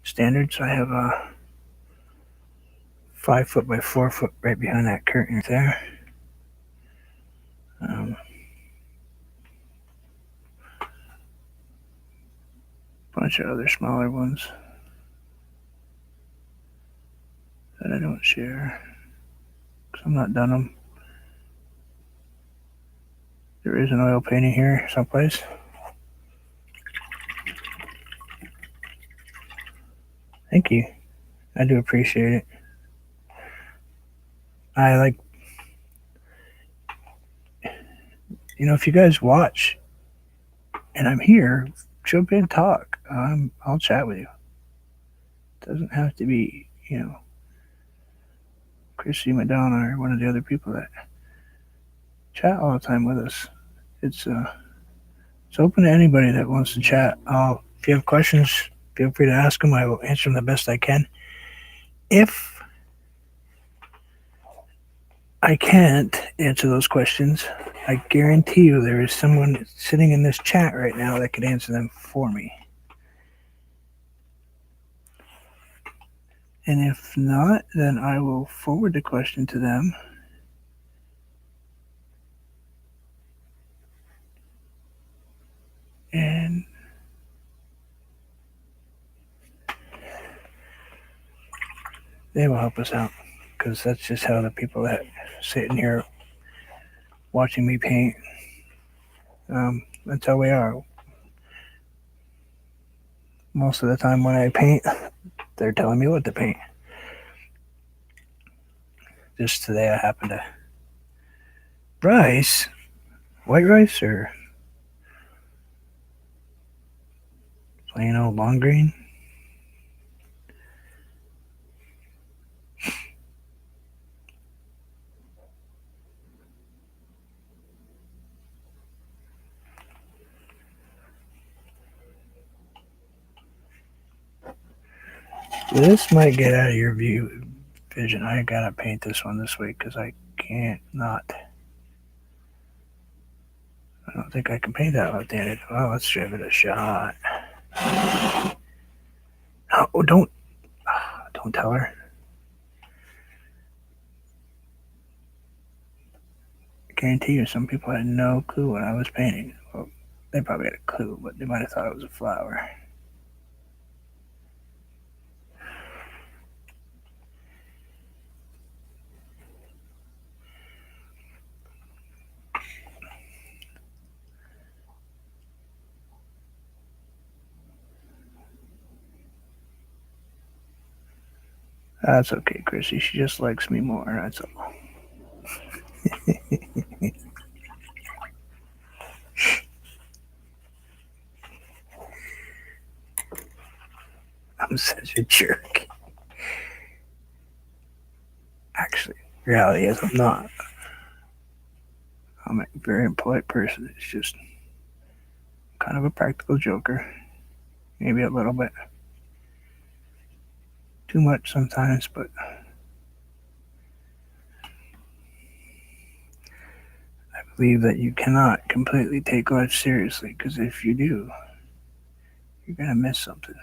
standards. I have a 5 foot by 4 foot right behind that curtain right there. Bunch of other smaller ones that I don't share because I'm not done them. There is an oil painting here someplace. Thank you. I do appreciate it. I like, if you guys watch and I'm here, jump in, talk. I'll chat with you. It doesn't have to be, Chrissy, Madonna, or one of the other people that chat all the time with us. It's open to anybody that wants to chat. If you have questions, feel free to ask them. I will answer them the best I can. If I can't answer those questions, I guarantee you there is someone sitting in this chat right now that could answer them for me. And if not, then I will forward the question to them. And they will help us out. Because that's just how the people that sitting here watching me paint, that's how we are. Most of the time when I paint, they're telling me what to paint. Just today I happened to... Bryce, white rice or plain old long grain? This might get out of your vision. I gotta paint this one this week because I can't not. I don't think I can paint that left-handed. Well, let's give it a shot. Oh, don't tell her. I guarantee you, some people had no clue what I was painting. Well, they probably had a clue, but they might have thought it was a flower. That's okay, Chrissy. She just likes me more. That's all. I'm such a jerk. Actually, reality is I'm not. I'm a very polite person. It's just kind of a practical joker. Maybe a little bit. Too much sometimes, but I believe that you cannot completely take life seriously because if you do, you're going to miss something.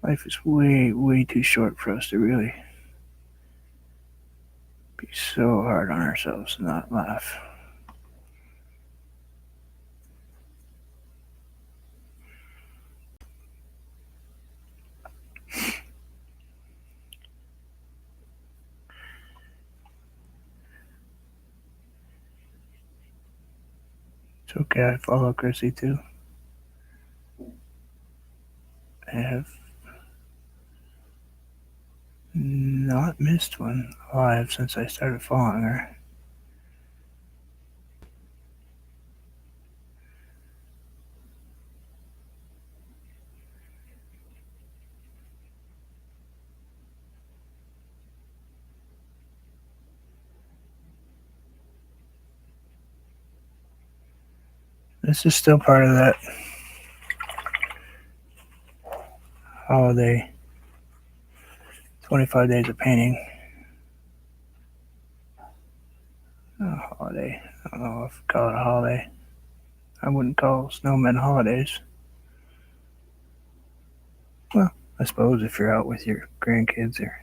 Life is way, way too short for us to really be so hard on ourselves and not laugh. It's okay, I follow Chrissy too. I have not missed one live since I started following her. This is still part of that holiday 25 days of painting. Holiday. I don't know if I call it a holiday. I wouldn't call snowmen holidays. Well, I suppose if you're out with your grandkids or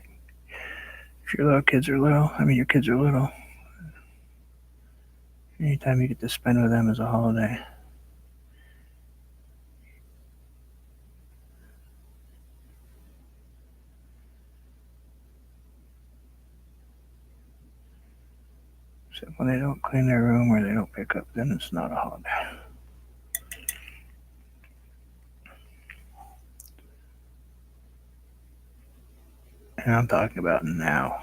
if your little kids are little, your kids are little, anytime you get to spend with them is a holiday. Except when they don't clean their room or they don't pick up, then it's not a holiday. And I'm talking about now,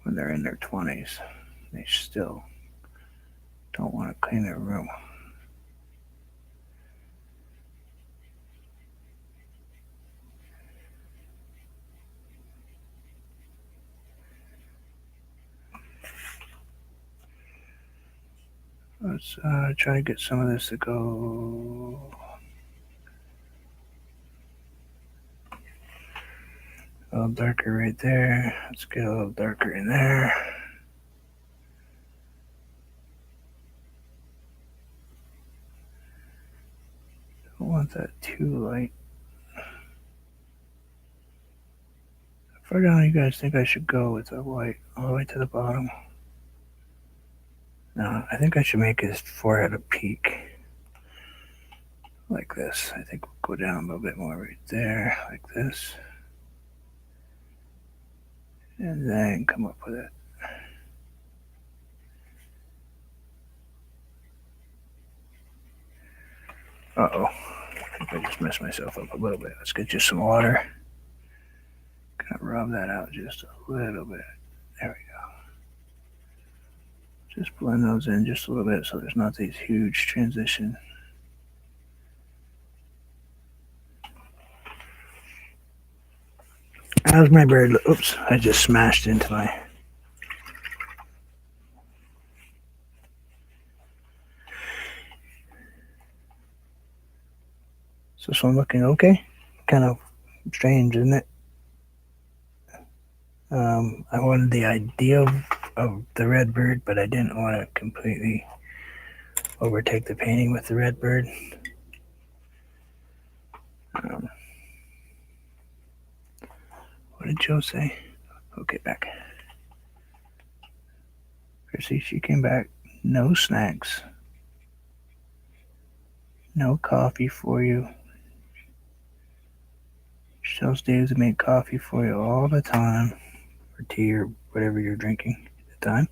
when they're in their 20s. They still don't want to clean their room. Let's try to get some of this to go a little darker right there. Let's get a little darker in there. Don't want that too light. How far down you guys think I should go with the white all the way to the bottom? No, I think I should make his forehead a peak. Like this. I think we'll go down a little bit more right there, like this. And then come up with it. Uh-oh. I think I just messed myself up a little bit. Let's get you some water. Kind of rub that out just a little bit. There we go. Just blend those in just a little bit so there's not these huge transition. How's my bird? Oops, I just smashed into my. Is this one looking okay? Kind of strange, isn't it? I wanted the idea of the red bird, but I didn't want to completely overtake the painting with the red bird. What did Joe say? Okay, back. Chrissy, she came back. No snacks. No coffee for you. She tells Dave to make coffee for you all the time, or tea, or whatever you're drinking at the time.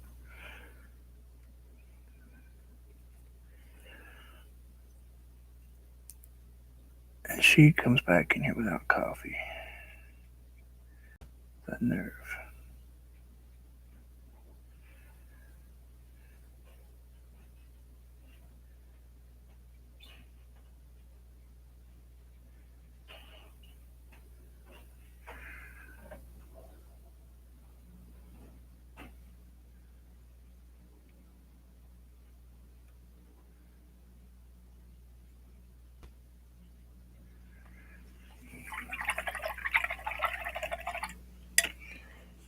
And she comes back in here without coffee. That nerve.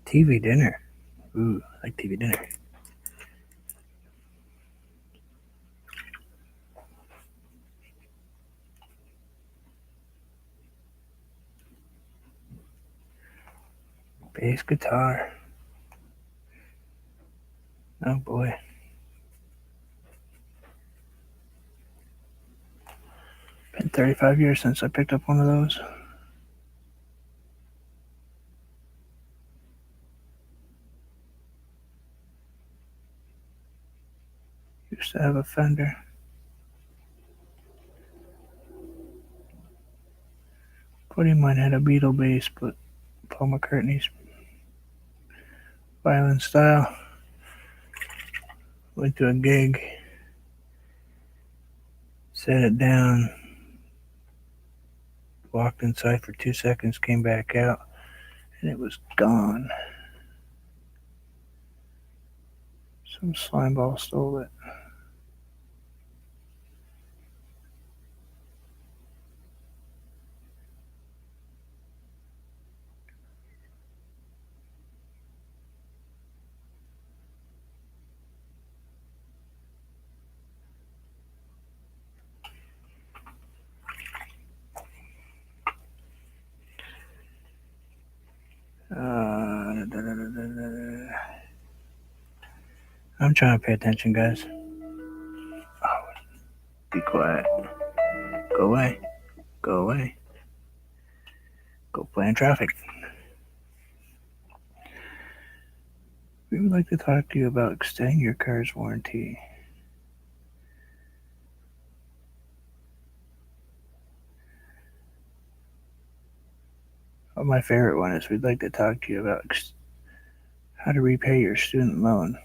TV dinner. Ooh, I like TV dinner. Bass guitar. Oh boy. Been 35 years since I picked up one of those. Used to have a Fender. Buddy of mine had a Beatle bass, but Paul McCartney's violin style. Went to a gig, set it down, walked inside for 2 seconds, came back out, and it was gone. Some slimeball stole it. I'm trying to pay attention, guys. Oh, be quiet. Go away. Go away. Go play in traffic. We would like to talk to you about extending your car's warranty. Oh, my favorite one is we'd like to talk to you about how to repay your student loan.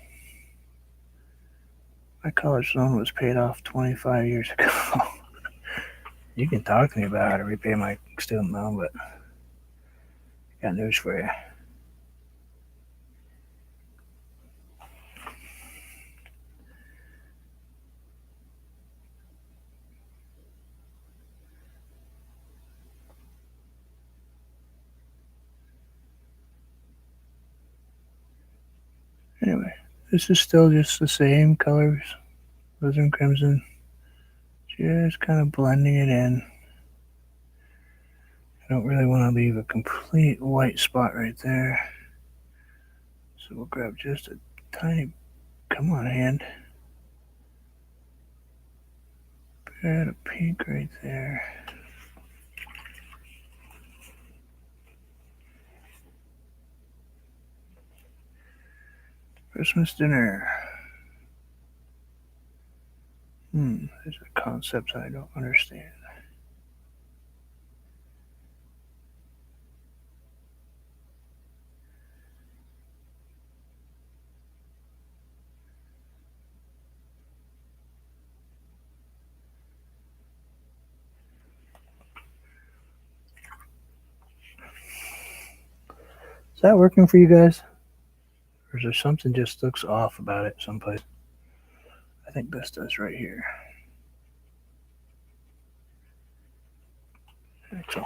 My college loan was paid off 25 years ago. You can talk to me about how to repay my student loan, but I got news for you. Anyway, this is still just the same colors, alizarin crimson, just kind of blending it in. I don't really want to leave a complete white spot right there. So we'll grab just a tiny, come on hand, bit of pink right there. Christmas dinner. There's a concept I don't understand. Is that working for you guys? Or is there something just looks off about it someplace? I think this does right here. So,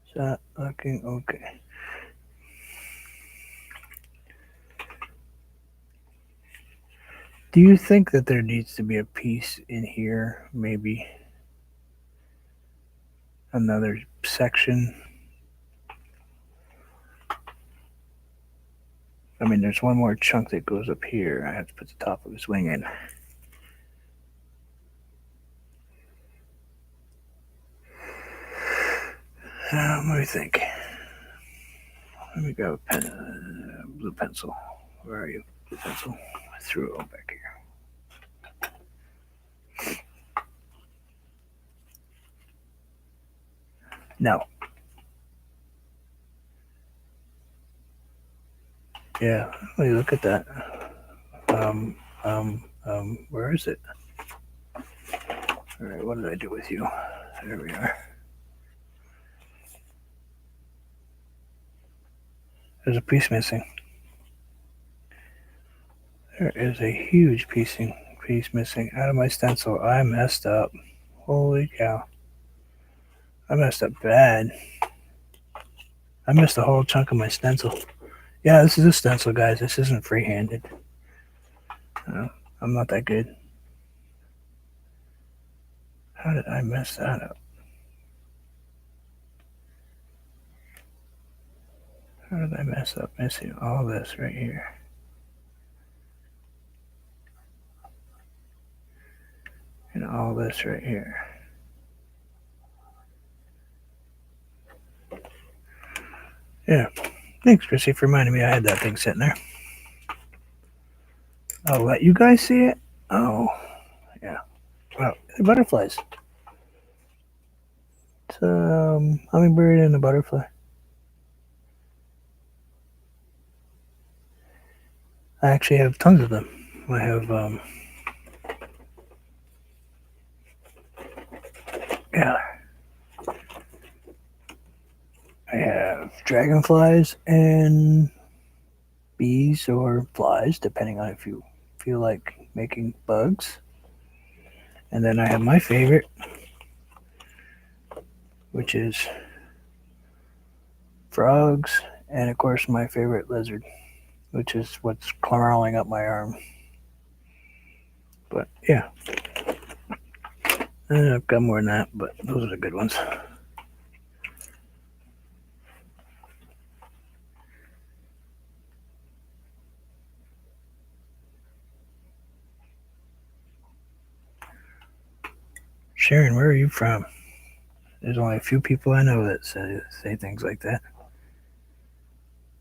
is that looking okay? Do you think that there needs to be a piece in here, maybe another section? I mean, there's one more chunk that goes up here. I have to put the top of his wing in. Let me think. Let me grab a pen, blue pencil. Where are you, blue pencil? I threw it all back here. No. Yeah, let me look at that. Where is it? All right, what did I do with you? There we are. There's a piece missing. There is a huge piece missing out of my stencil. I messed up. Holy cow. I messed up bad. I missed a whole chunk of my stencil. Yeah, this is a stencil, guys. This isn't free-handed. I'm not that good. How did I mess that up? How did I mess up missing all this right here? And all this right here. Yeah. Thanks, Chrissy, for reminding me I had that thing sitting there. I'll let you guys see it. Oh, yeah. Wow, they're butterflies. It's hummingbird and a butterfly. I actually have tons of them. I have, yeah. I have dragonflies and bees or flies, depending on if you feel like making bugs. And then I have my favorite, which is frogs, and of course my favorite lizard, which is what's crawling up my arm. But yeah, I've got more than that, but those are the good ones. Sharon, where are you from? There's only a few people I know that say things like that.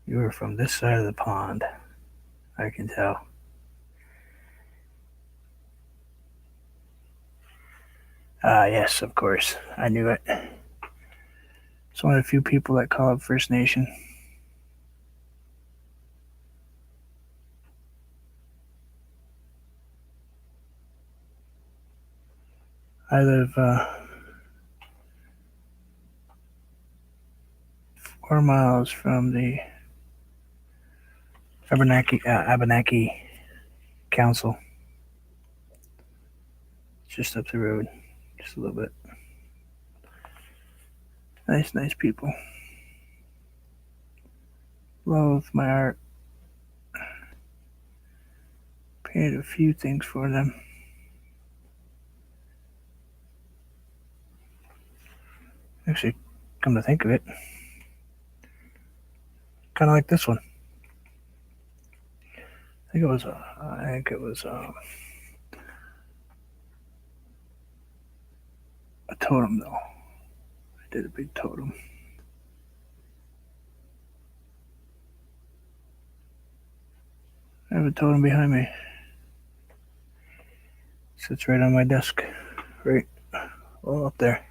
You are from this side of the pond, I can tell. Ah, yes, of course. I knew it. It's one of the few people that call it First Nation. I live 4 miles from the Abenaki Council. It's just up the road, just a little bit. Nice people. Love my art. Painted a few things for them. Actually, come to think of it, kind of like this one. I think it was a totem though. I did a big totem. I have a totem behind me. Sits right on my desk, right all up there.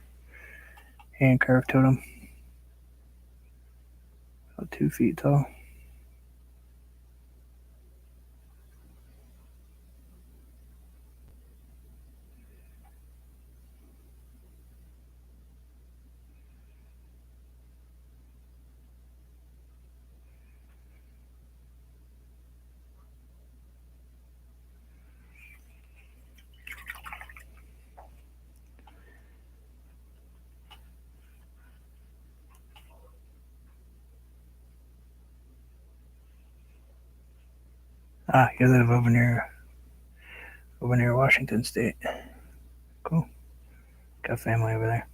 Hand carved totem, about 2 feet tall. Ah, you live over near Washington State. Cool. Got family over there.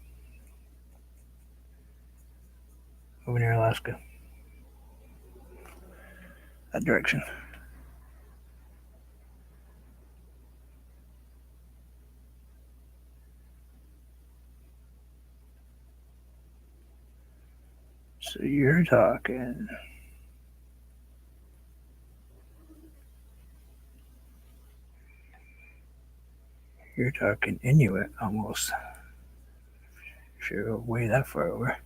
Over near Alaska. That direction. So you're talking. You're talking Inuit almost. If you're way that far over.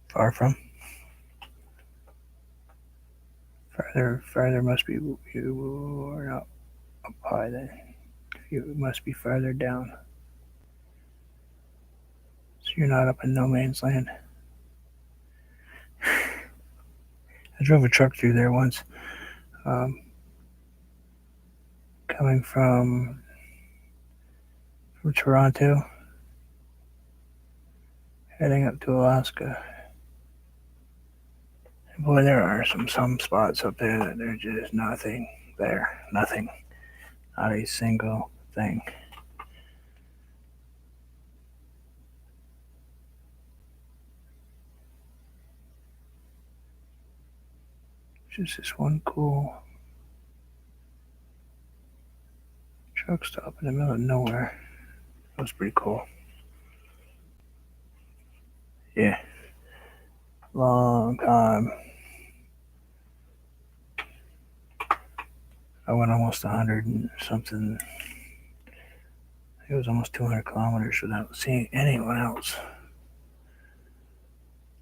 Far from. Farther must be you are not up high then. You must be farther down. So you're not up in no man's land. I drove a truck through there once, um, coming from Toronto, heading up to Alaska. And boy, there are some spots up there that there's just nothing there. Nothing. Not a single thing. Just this one cool truck stop in the middle of nowhere. That was pretty cool. Yeah. Long time. I went almost 100 and something. It was almost 200 kilometers without seeing anyone else.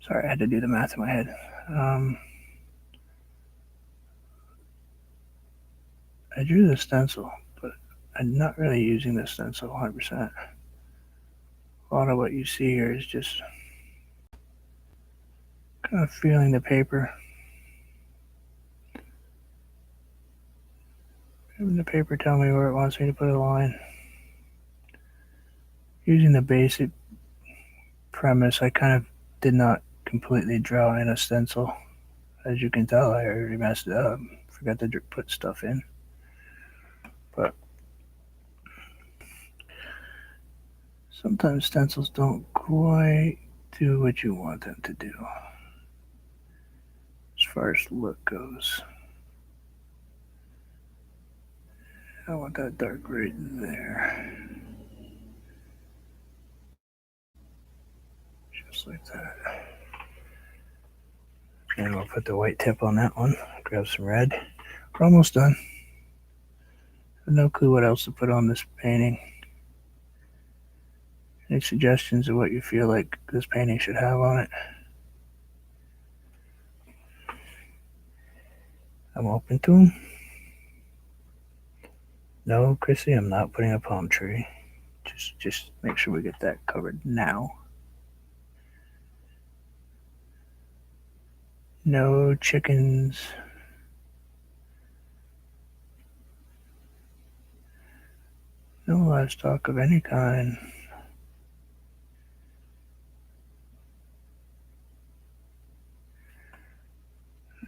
Sorry, I had to do the math in my head. I drew the stencil, but I'm not really using the stencil 100%. A lot of what you see here is just kind of feeling the paper. Having the paper tell me where it wants me to put a line. Using the basic premise, I kind of did not completely draw in a stencil. As you can tell, I already messed it up. Forgot to put stuff in. But sometimes stencils don't quite do what you want them to do as far as look goes. I want that dark right there. Just like that. And we'll put the white tip on that one. Grab some red. We're almost done. I have no clue what else to put on this painting. Any suggestions of what you feel like this painting should have on it? I'm open to them. No, Chrissy, I'm not putting a palm tree. Just make sure we get that covered now. No chickens. No livestock of any kind.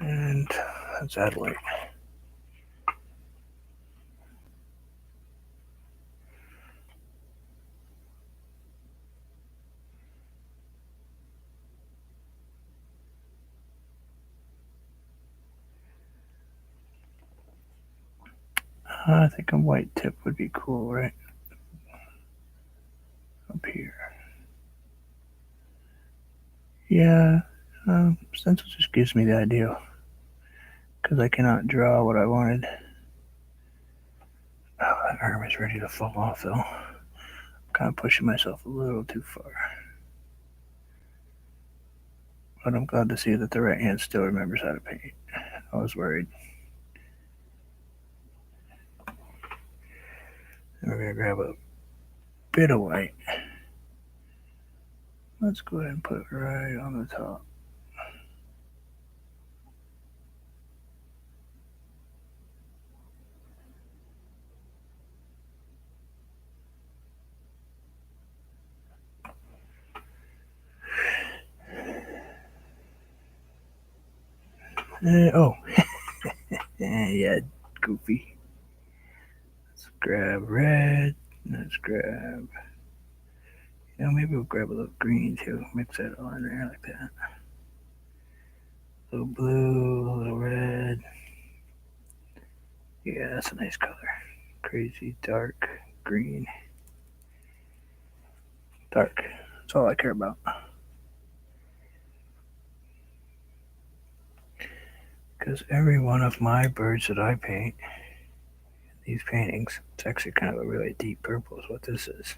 And that's Adelaide. I think a white tip would be cool, right? Up here. Yeah, stencil just gives me the idea. Because I cannot draw what I wanted. Oh, that arm is ready to fall off, though. kind of pushing myself a little too far. But I'm glad to see that the right hand still remembers how to paint. I was worried. And we're going to grab a bit of white. Let's go ahead and put it right on the top. Oh, yeah, goofy. Let's grab red. Let's grab, maybe we'll grab a little green too. Mix that all in there like that. A little blue, a little red. Yeah, that's a nice color. Crazy dark green. Dark. That's all I care about. Because every one of my birds that I paint, these paintings, it's actually kind of a really deep purple is what this is.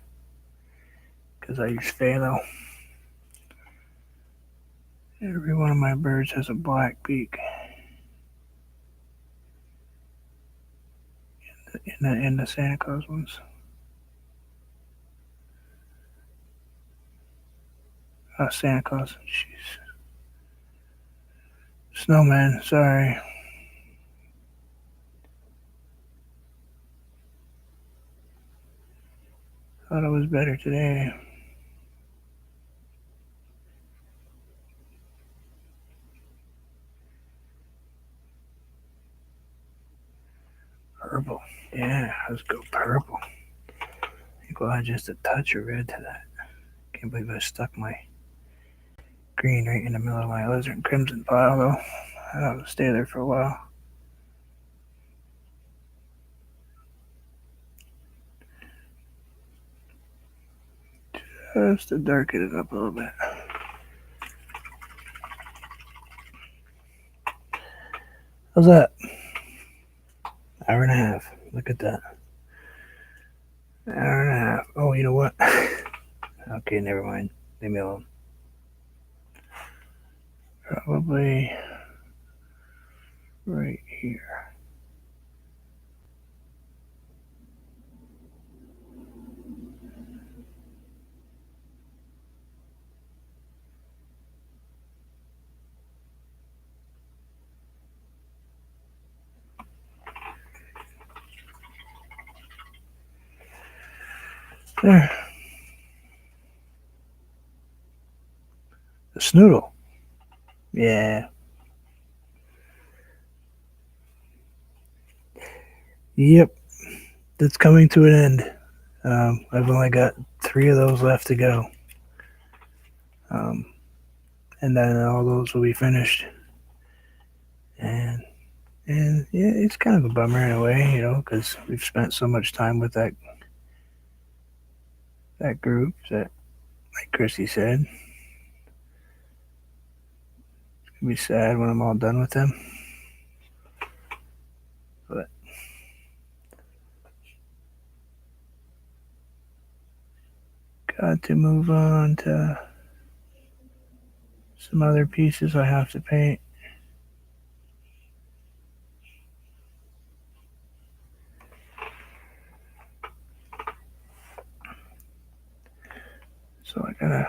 Because I use phthalo. Every one of my birds has a black beak. In the Santa Claus ones. Santa Claus. Jeez. Snowman, sorry. Thought it was better today. Purple. Yeah, let's go purple. I think we'll add just a touch of red to that. Can't believe I stuck my green right in the middle of my alizarin and crimson pile though. I'll stay there for a while. Just to darken it up a little bit. How's that? Hour and a half. Look at that. Hour and a half. Oh, you know what? Okay, never mind. Leave me alone. Probably right here. There. The snoodle. Yeah. Yep. That's coming to an end. I've only got 3 of those left to go. And then all those will be finished. And yeah, it's kind of a bummer in a way, because we've spent so much time with that group that, like Chrissy said, it's gonna be sad when I'm all done with them. But got to move on to some other pieces I have to paint. So I gotta,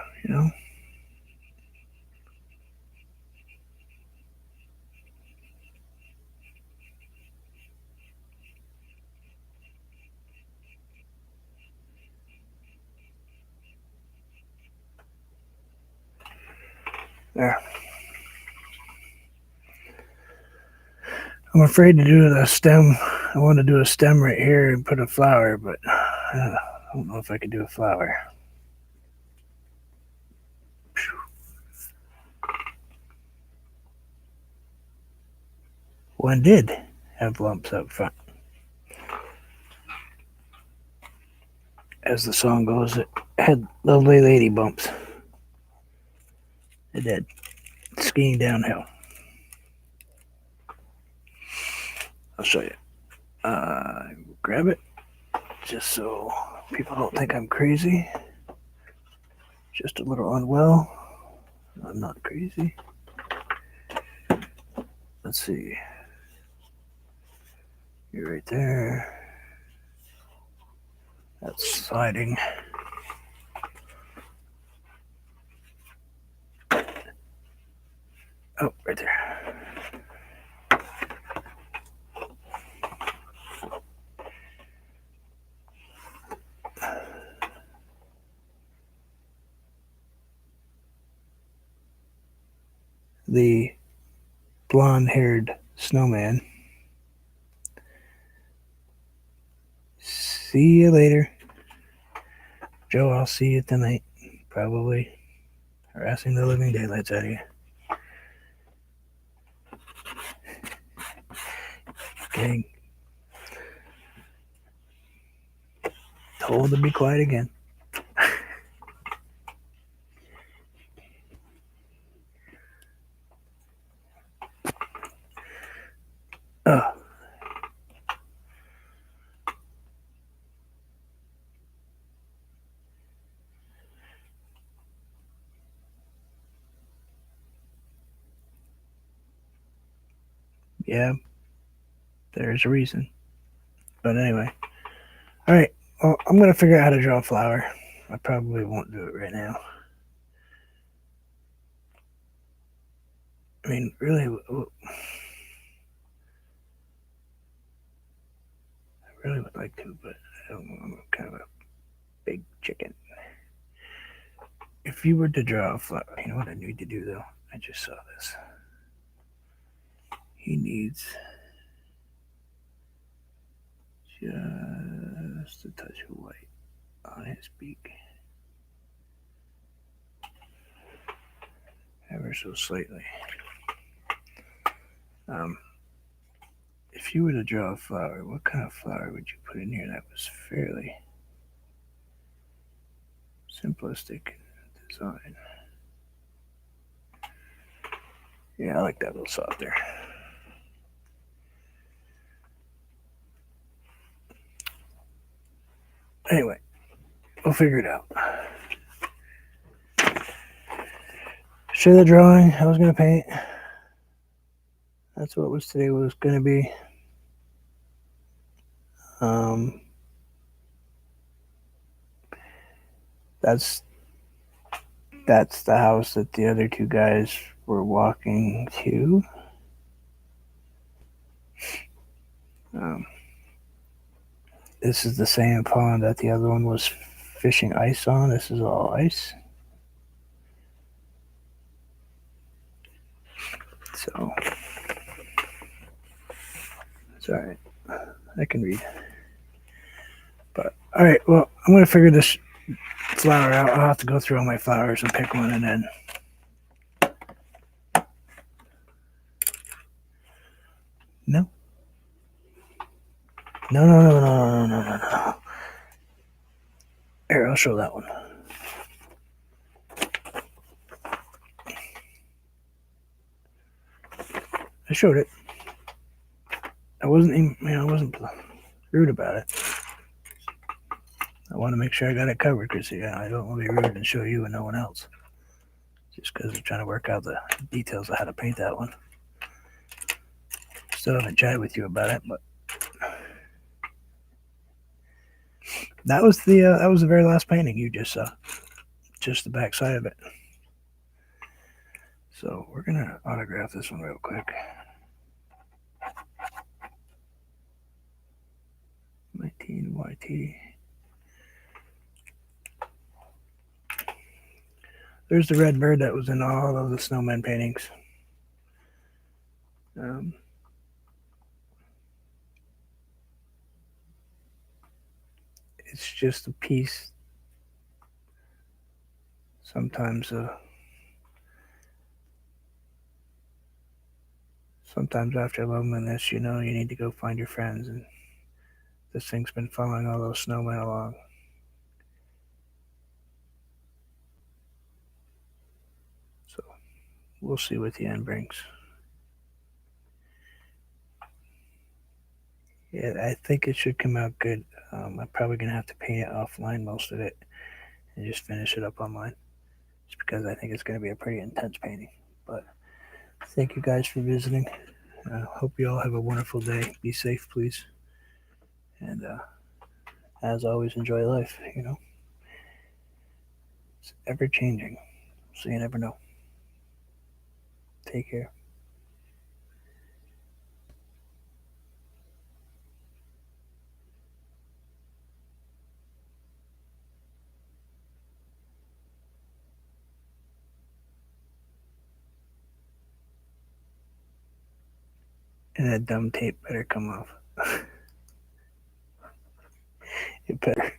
there. I'm afraid to do the stem. I want to do a stem right here and put a flower, but I don't know if I could do a flower. One did have lumps up front. As the song goes, it had lovely lady bumps. It did. Skiing downhill. I'll show you. Grab it just so people don't think I'm crazy. Just a little unwell. I'm not crazy. Let's see. You're right there. That's sliding. Oh, right there. The blonde-haired snowman. See you later. Joe, I'll see you tonight. Probably harassing the living daylights out of you. Getting told to be quiet again. Oh. Yeah, there's a reason. But anyway. Alright, well, I'm going to figure out how to draw a flower. I probably won't do it right now. I mean, really, I really would like to, but I don't know. I'm kind of a big chicken. If you were to draw a flower, you know what I need to do though? I just saw this. He needs just a touch of white on his beak. Ever so slightly. If you were to draw a flower, what kind of flower would you put in here that was fairly simplistic design? Yeah, I like that little soft there. Anyway, we'll figure it out. Show the drawing I was going to paint. That's what was today was going to be. That's the house that the other two guys were walking to. This is the same pond that the other one was fishing ice on. This is all ice. So it's all right. I can read. But all right, well, I'm going to figure this flower out. I'll have to go through all my flowers and pick one, and then no. Here, I'll show that one. I showed it. I wasn't even, I wasn't rude about it. I want to make sure I got it covered, because I don't want to be rude and show you and no one else. Just because I'm trying to work out the details of how to paint that one. Still haven't chatted with you about it, but that was the very last painting you just saw. Just the back side of it. So we're gonna autograph this one real quick. 19 YT. There's the red bird that was in all of the snowman paintings. It's just a piece. Sometimes after loneliness, you need to go find your friends, and this thing's been following all those snowmen along. So we'll see what the end brings. Yeah, I think it should come out good. I'm probably gonna have to paint it offline, most of it, and just finish it up online. Just because I think it's gonna be a pretty intense painting. But thank you guys for visiting. Hope you all have a wonderful day. Be safe, please, and as always, enjoy life. It's ever changing, so you never know. Take care. And that dumb tape better come off. It better.